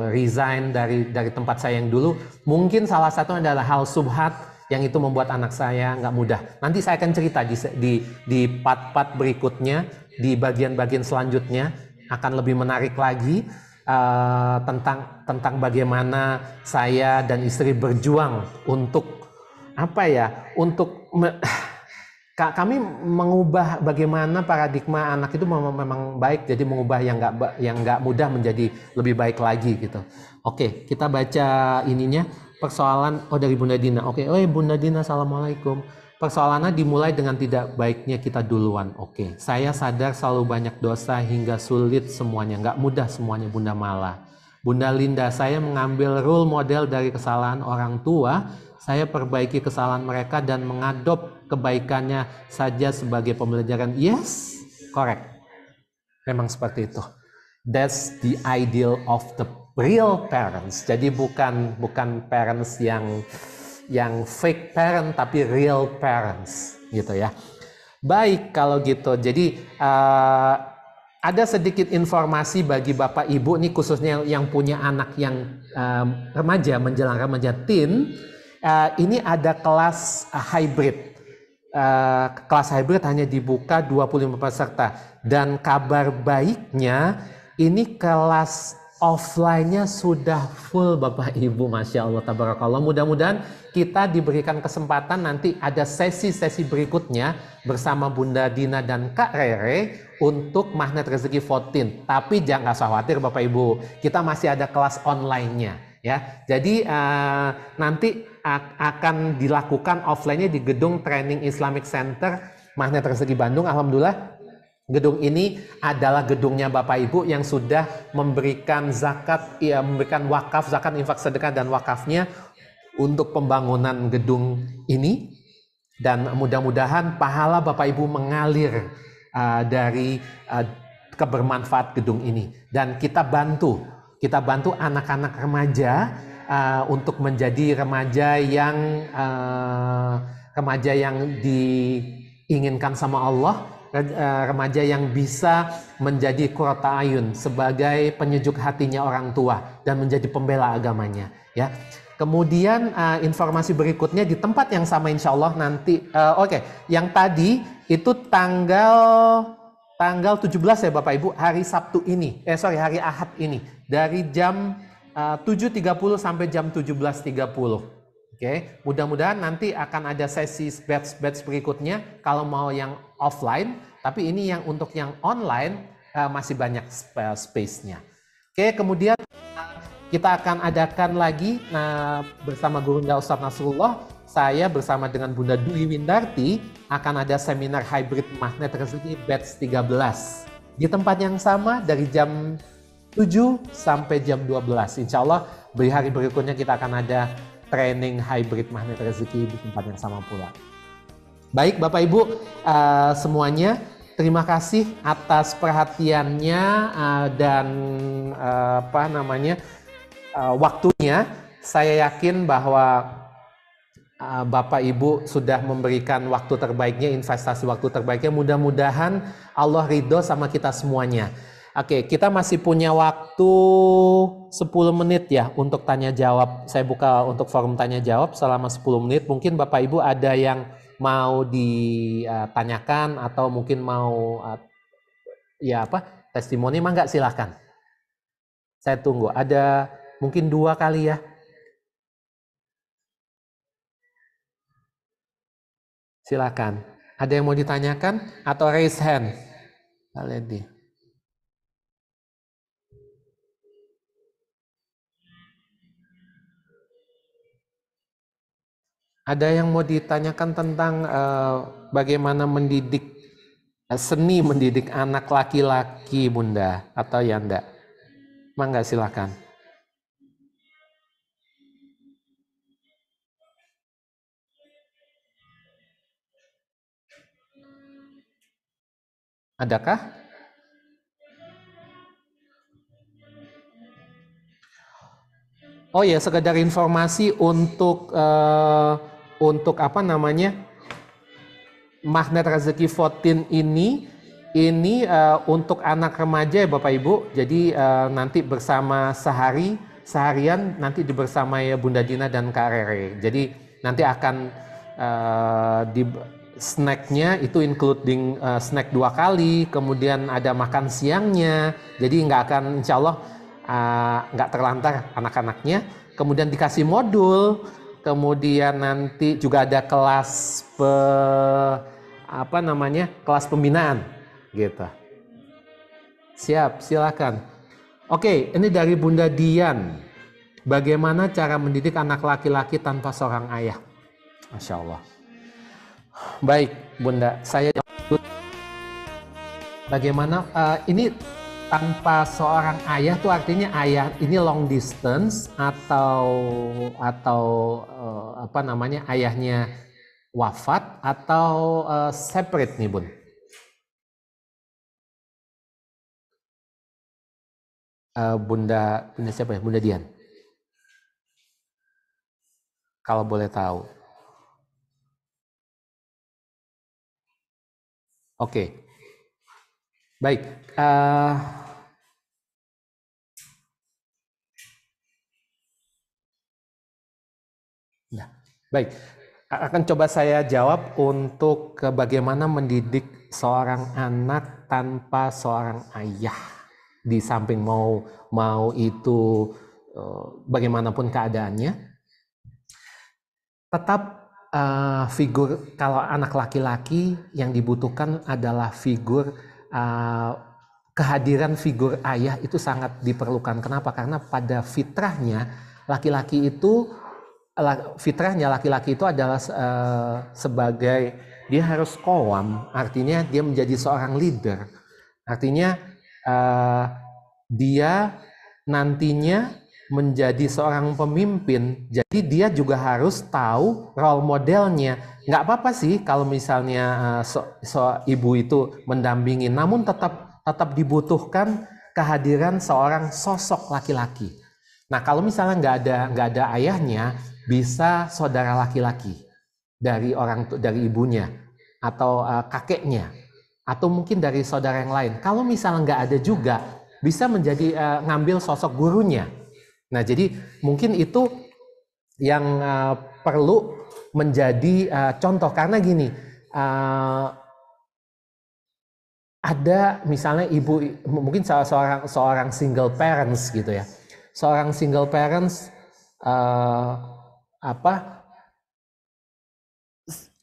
resign dari tempat saya yang dulu, mungkin salah satunya adalah hal subhat yang itu membuat anak saya nggak mudah. Nanti saya akan cerita di part-part berikutnya, di bagian-bagian selanjutnya akan lebih menarik lagi tentang bagaimana saya dan istri berjuang untuk kami mengubah bagaimana paradigma anak itu memang baik, jadi mengubah yang nggak mudah menjadi lebih baik lagi gitu. Oke, kita baca ininya persoalan dari Bunda Dina. Oke, Bunda Dina, assalamualaikum. Persoalannya dimulai dengan tidak baiknya kita duluan. Oke, saya sadar selalu banyak dosa hingga sulit semuanya. Nggak mudah semuanya, Bunda Mala. Bunda Linda, saya mengambil role model dari kesalahan orang tua. Saya perbaiki kesalahan mereka dan mengadop kebaikannya saja sebagai pembelajaran. Yes, correct. Memang seperti itu. That's the ideal of the real parents. Jadi bukan parents yang fake parent tapi real parents gitu ya. Baik kalau gitu. Jadi ada sedikit informasi bagi Bapak Ibu nih, khususnya yang punya anak yang remaja, menjelang remaja teen. Ini ada kelas hybrid. Kelas hybrid hanya dibuka 25 peserta, dan kabar baiknya ini kelas offline-nya sudah full Bapak Ibu, Masya Allah, tabarakallah. Mudah-mudahan kita diberikan kesempatan nanti ada sesi-sesi berikutnya bersama Bunda Dina dan Kak Rere untuk Magnet Rezeki 14. Tapi jangan khawatir Bapak Ibu, kita masih ada kelas online-nya ya. Jadi nanti akan dilakukan offline-nya di gedung Training Islamic Center Magnet Rezeki Bandung. Alhamdulillah gedung ini adalah gedungnya Bapak Ibu yang sudah memberikan zakat, memberikan wakaf, zakat, infak, sedekah dan wakafnya untuk pembangunan gedung ini. Dan mudah-mudahan pahala Bapak Ibu mengalir dari kebermanfaat gedung ini. Dan kita bantu anak-anak remaja untuk menjadi remaja yang diinginkan sama Allah. Remaja yang bisa menjadi qurrata ayun, sebagai penyejuk hatinya orang tua dan menjadi pembela agamanya ya. Kemudian informasi berikutnya di tempat yang sama insya Allah nanti. Yang tadi itu tanggal 17 ya Bapak Ibu, hari Sabtu ini, hari Ahad ini, dari jam 7.30 sampai jam 17.30. Oke, mudah-mudahan nanti akan ada sesi batch berikutnya kalau mau yang offline, tapi ini yang untuk yang online masih banyak space-nya. Oke, kemudian kita akan adakan lagi bersama Gurunda Ustadz Nasrullah, saya bersama dengan Bunda Dwi Windarti akan ada seminar hybrid magnet rezeki batch 13 di tempat yang sama dari jam 7 sampai jam 12. Insya Allah di hari berikutnya kita akan ada training hybrid magnet rezeki di tempat yang sama pula. Baik Bapak Ibu semuanya, terima kasih atas perhatiannya dan waktunya. Saya yakin bahwa Bapak Ibu sudah memberikan waktu terbaiknya, investasi waktu terbaiknya. Mudah-mudahan Allah ridho sama kita semuanya. Oke, kita masih punya waktu 10 menit ya untuk tanya jawab. Saya buka untuk forum tanya jawab selama 10 menit. Mungkin Bapak Ibu ada yang mau ditanyakan atau mungkin mau testimoni, mangga silahkan. Saya tunggu. Ada mungkin 2 kali ya. Silakan. Ada yang mau ditanyakan atau raise hand? Lady. Ada yang mau ditanyakan tentang bagaimana mendidik seni mendidik anak laki-laki, Bunda, atau ya enggak? Mangga silakan. Adakah? Oh ya, sekedar informasi untuk Magnet Rezeki 14 ini untuk anak remaja ya Bapak Ibu. Jadi nanti bersama seharian nanti bersama ya Bunda Dina dan Kak Rere. Jadi nanti akan di snacknya itu including snack 2 kali, kemudian ada makan siangnya. Jadi nggak akan, insya Allah nggak terlantar anak-anaknya. Kemudian dikasih modul, kemudian nanti juga ada kelas kelas pembinaan gitu. Siap, silakan. Oke, ini dari Bunda Dian. Bagaimana cara mendidik anak laki-laki tanpa seorang ayah? Masya Allah. Baik, Bunda, saya bagaimana ini tanpa seorang ayah tuh artinya ayah ini long distance atau ayahnya wafat atau separate nih Bun? Bunda siapa ya? Bunda Dian. Kalau boleh tahu. Oke. Baik, baik. Akan coba saya jawab untuk bagaimana mendidik seorang anak tanpa seorang ayah. Di samping mau itu bagaimanapun keadaannya, tetap figur, kalau anak laki-laki yang dibutuhkan adalah figur kehadiran figur ayah itu sangat diperlukan. Kenapa? Karena pada fitrahnya laki-laki itu adalah sebagai dia harus qawwam, artinya dia menjadi seorang leader. Artinya dia nantinya menjadi seorang pemimpin. Jadi dia juga harus tahu role modelnya. Nggak apa-apa sih kalau misalnya ibu itu mendampingi, namun tetap dibutuhkan kehadiran seorang sosok laki-laki. Nah, kalau misalnya nggak ada ayahnya, bisa saudara laki-laki dari ibunya atau kakeknya, atau mungkin dari saudara yang lain. Kalau misalnya nggak ada juga, bisa menjadi ngambil sosok gurunya. Nah, jadi mungkin itu yang perlu menjadi contoh, karena gini, ada misalnya ibu, mungkin seorang single parents gitu ya, seorang single parents,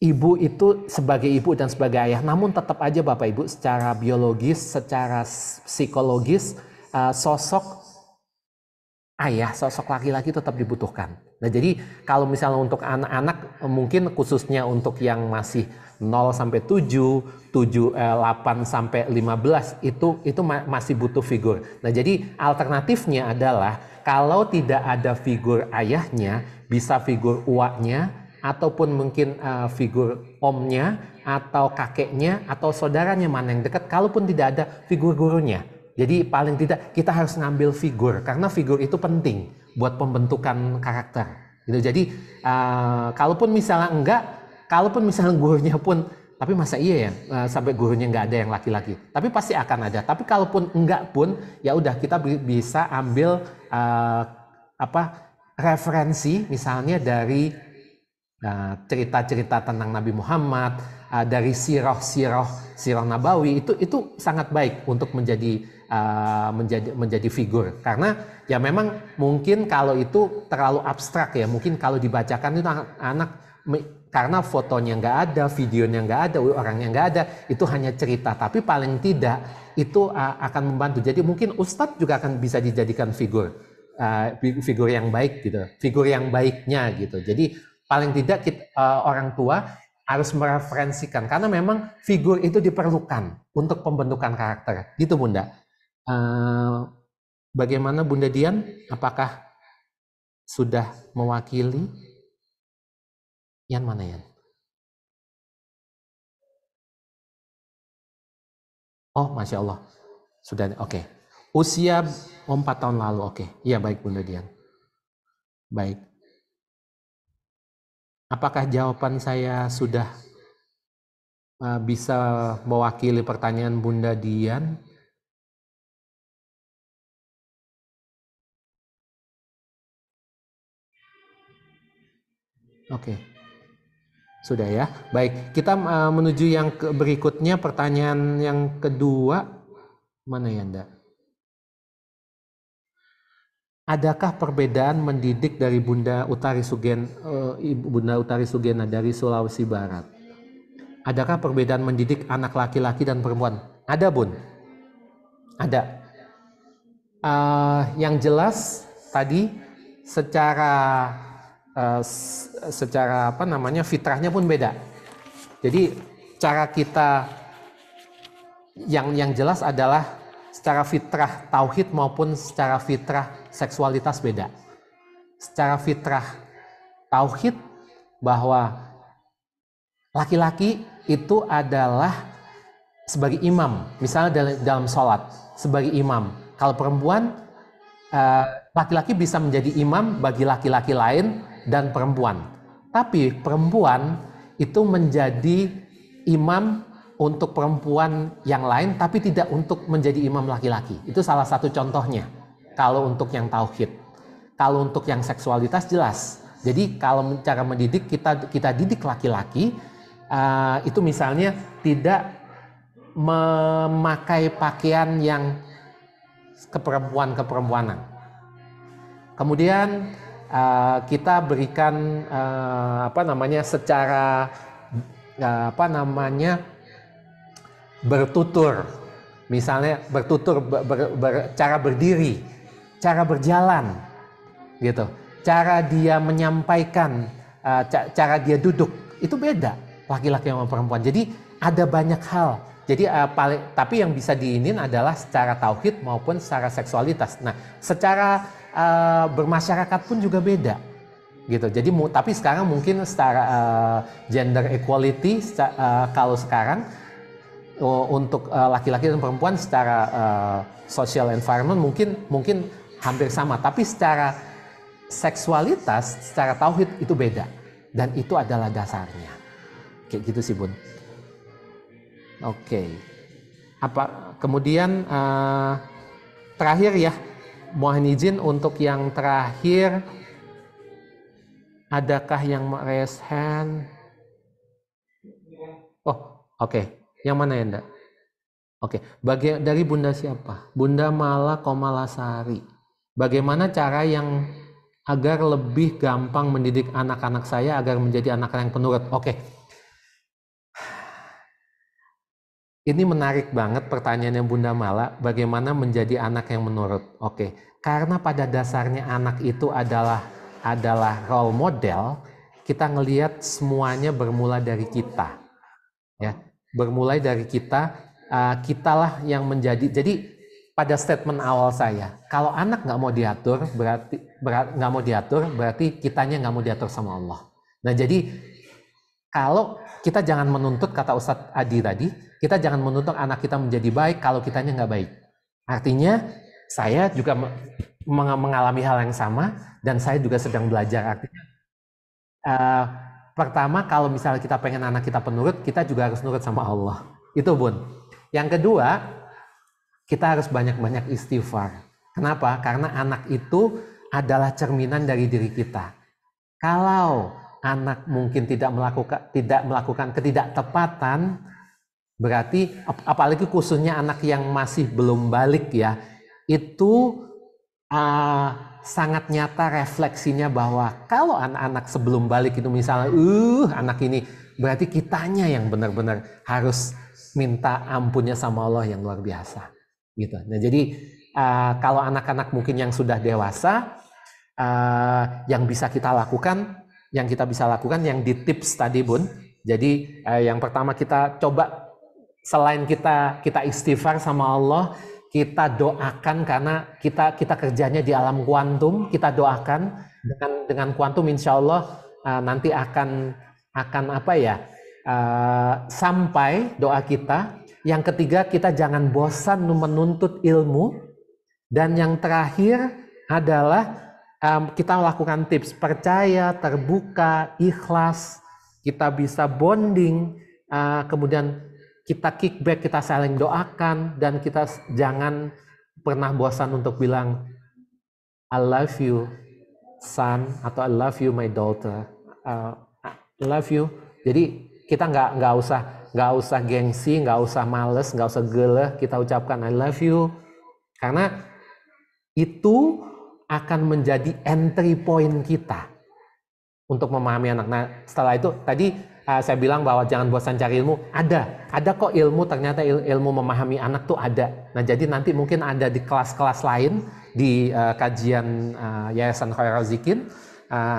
ibu itu sebagai ibu dan sebagai ayah, namun tetap aja Bapak Ibu secara biologis, secara psikologis, sosok ayah, sosok laki-laki tetap dibutuhkan. Nah, jadi kalau misalnya untuk anak-anak, mungkin khususnya untuk yang masih 0 sampai 7, 8 sampai 15 itu masih butuh figur. Nah, jadi alternatifnya adalah kalau tidak ada figur ayahnya, bisa figur uaknya ataupun mungkin figur omnya atau kakeknya atau saudaranya mana yang dekat, kalaupun tidak ada figur gurunya. Jadi paling tidak kita harus ngambil figur karena figur itu penting buat pembentukan karakter. Gitu. Jadi kalaupun misalnya gurunya pun, tapi masa iya ya sampai gurunya nggak ada yang laki-laki. Tapi pasti akan ada. Tapi kalaupun enggak pun, ya udah kita bisa ambil referensi misalnya dari cerita-cerita tentang Nabi Muhammad, dari sirah Nabawi, itu sangat baik untuk menjadi figur, karena ya memang mungkin kalau itu terlalu abstrak ya, mungkin kalau dibacakan itu anak karena fotonya nggak ada, videonya nggak ada, orangnya nggak ada, itu hanya cerita, tapi paling tidak itu akan membantu. Jadi mungkin Ustadz juga akan bisa dijadikan figur yang baik gitu, figur yang baiknya gitu. Jadi paling tidak orang tua harus mereferensikan, karena memang figur itu diperlukan untuk pembentukan karakter, gitu Bunda. Bagaimana Bunda Dian? Apakah sudah mewakili? Yan mana Yan? Oh, Masya Allah. Sudah, oke. Usia 4 tahun lalu, oke. Iya, baik Bunda Dian. Baik. Apakah jawaban saya sudah bisa mewakili pertanyaan Bunda Dian? Oke. Sudah ya. Baik, kita menuju yang berikutnya, pertanyaan yang kedua. Mana ya, Anda? Adakah perbedaan mendidik dari Bunda Utari Sugena dari Sulawesi Barat? Adakah perbedaan mendidik anak laki-laki dan perempuan? Ada, Bun. Ada. Yang jelas tadi secara fitrahnya pun beda. Jadi cara kita yang jelas adalah secara fitrah tauhid maupun secara fitrah seksualitas beda. Secara fitrah tauhid bahwa laki-laki itu adalah sebagai imam, misalnya dalam sholat sebagai imam. Kalau perempuan, laki-laki bisa menjadi imam bagi laki-laki lain dan perempuan. Tapi perempuan itu menjadi imam untuk perempuan yang lain, tapi tidak untuk menjadi imam laki-laki. Itu salah satu contohnya. Kalau untuk yang tauhid, kalau untuk yang seksualitas jelas. Jadi kalau cara mendidik, kita didik laki-laki itu misalnya tidak memakai pakaian yang keperempuanan. Kemudian kita berikan secara bertutur, misalnya bertutur, cara berdiri, cara berjalan, gitu. Cara dia menyampaikan, cara dia duduk itu beda laki-laki sama perempuan. Jadi ada banyak hal. Jadi tapi yang bisa diinin adalah secara tauhid maupun secara seksualitas. Nah, secara bermasyarakat pun juga beda, gitu. Jadi tapi sekarang mungkin secara gender equality, kalau sekarang untuk laki-laki dan perempuan secara social environment mungkin hampir sama. Tapi secara seksualitas, secara tauhid itu beda, dan itu adalah dasarnya. Kayak gitu sih Bun. Oke. Kemudian terakhir ya, mohon izin untuk yang terakhir, adakah yang raise hand? Oh, oke. Yang mana ya, Nda? Oke. Dari Bunda siapa? Bunda Mala Komalasari. Bagaimana cara yang agar lebih gampang mendidik anak-anak saya agar menjadi anak yang penurut? Oke. Ini menarik banget pertanyaannya Bunda Mala, bagaimana menjadi anak yang menurut? Oke. Karena pada dasarnya anak itu adalah role model, kita ngelihat semuanya bermula dari kita. Ya, bermulai dari kita, kitalah yang menjadi. Jadi pada statement awal saya, kalau anak nggak mau diatur, berarti kitanya nggak mau diatur sama Allah. Nah jadi kalau kita jangan menuntut, kata Ustadz Adi tadi, kita jangan menuntut anak kita menjadi baik kalau kitanya nggak baik. Artinya saya juga mengalami hal yang sama dan saya juga sedang belajar. Artinya pertama kalau misalnya kita pengen anak kita penurut, kita juga harus nurut sama Allah. Itu Bun. Yang kedua, kita harus banyak-banyak istighfar. Kenapa? Karena anak itu adalah cerminan dari diri kita. Kalau anak mungkin tidak melakukan ketidaktepatan, berarti apalagi khususnya anak yang masih belum balik ya, itu sangat nyata refleksinya bahwa kalau anak-anak sebelum balik itu misalnya anak ini, berarti kitanya yang benar-benar harus minta ampunnya sama Allah yang luar biasa. Gitu. Nah jadi kalau anak-anak mungkin yang sudah dewasa, yang bisa kita lakukan, yang di tips tadi Bun. Jadi yang pertama kita coba selain kita istighfar sama Allah, kita doakan karena kita kerjanya di alam kuantum, kita doakan dengan kuantum insya Allah nanti akan sampai doa kita. Yang ketiga, kita jangan bosan menuntut ilmu. Dan yang terakhir adalah kita lakukan tips percaya, terbuka, ikhlas. Kita bisa bonding, kemudian kita kickback, kita saling doakan, dan kita jangan pernah bosan untuk bilang I love you son, atau I love you my daughter, I love you. Jadi kita nggak usah gengsi, nggak usah males, nggak usah geleh, kita ucapkan I love you, karena itu akan menjadi entry point kita untuk memahami anak. Nah setelah itu tadi saya bilang bahwa jangan bosan cari ilmu, ada kok ilmu, ternyata ilmu memahami anak tuh ada. Nah jadi nanti mungkin ada di kelas-kelas lain, di kajian Yayasan Khairul Zikin,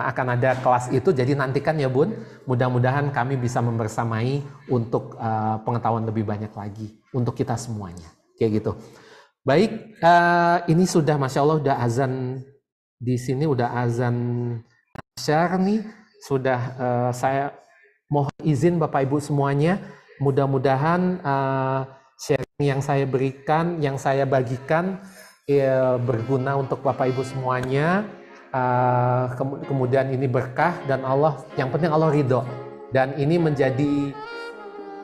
akan ada kelas itu, jadi nantikan ya Bun, mudah-mudahan kami bisa membersamai untuk pengetahuan lebih banyak lagi untuk kita semuanya, kayak gitu. Baik, ini sudah Masya Allah udah azan di sini, udah azan asyar nih, sudah saya mohon izin Bapak Ibu semuanya, mudah-mudahan sharing yang saya berikan, yang saya bagikan berguna untuk Bapak Ibu semuanya. Kemudian ini berkah dan Allah, yang penting Allah ridho, dan ini menjadi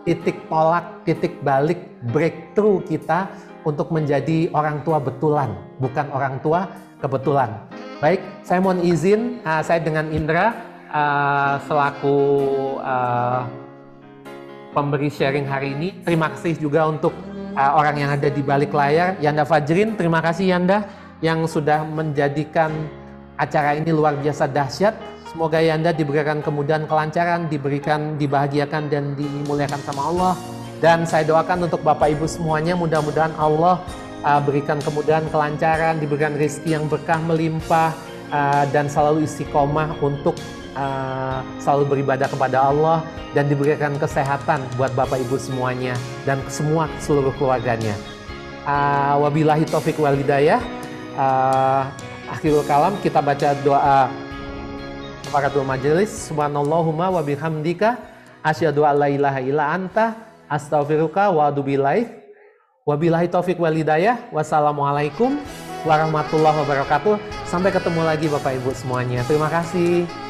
titik tolak, titik balik, breakthrough kita untuk menjadi orang tua betulan, bukan orang tua kebetulan. Baik, saya mohon izin, saya dengan Indra selaku pemberi sharing hari ini. Terima kasih juga untuk orang yang ada di balik layar, Yanda Fajrin. Terima kasih Yanda yang sudah menjadikan acara ini luar biasa dahsyat. Semoga Yanda diberikan kemudahan, kelancaran, dibahagiakan dan dimuliakan sama Allah. Dan saya doakan untuk Bapak Ibu semuanya, mudah-mudahan Allah berikan kemudahan, kelancaran, diberikan rezeki yang berkah melimpah, dan selalu istiqomah untuk selalu beribadah kepada Allah, dan diberikan kesehatan buat Bapak Ibu semuanya dan seluruh keluarganya. Wabillahi taufik wal hidayah. Akhirul kalam, kita baca doa kafaratul majelis. Subhanallahumma wa bihamdika asyhadu an la ilaha illa anta astaghfiruka wa atubu ilaik. Wabillahi taufik wal hidayah. Wassalamualaikum warahmatullahi wabarakatuh. Sampai ketemu lagi Bapak Ibu semuanya. Terima kasih.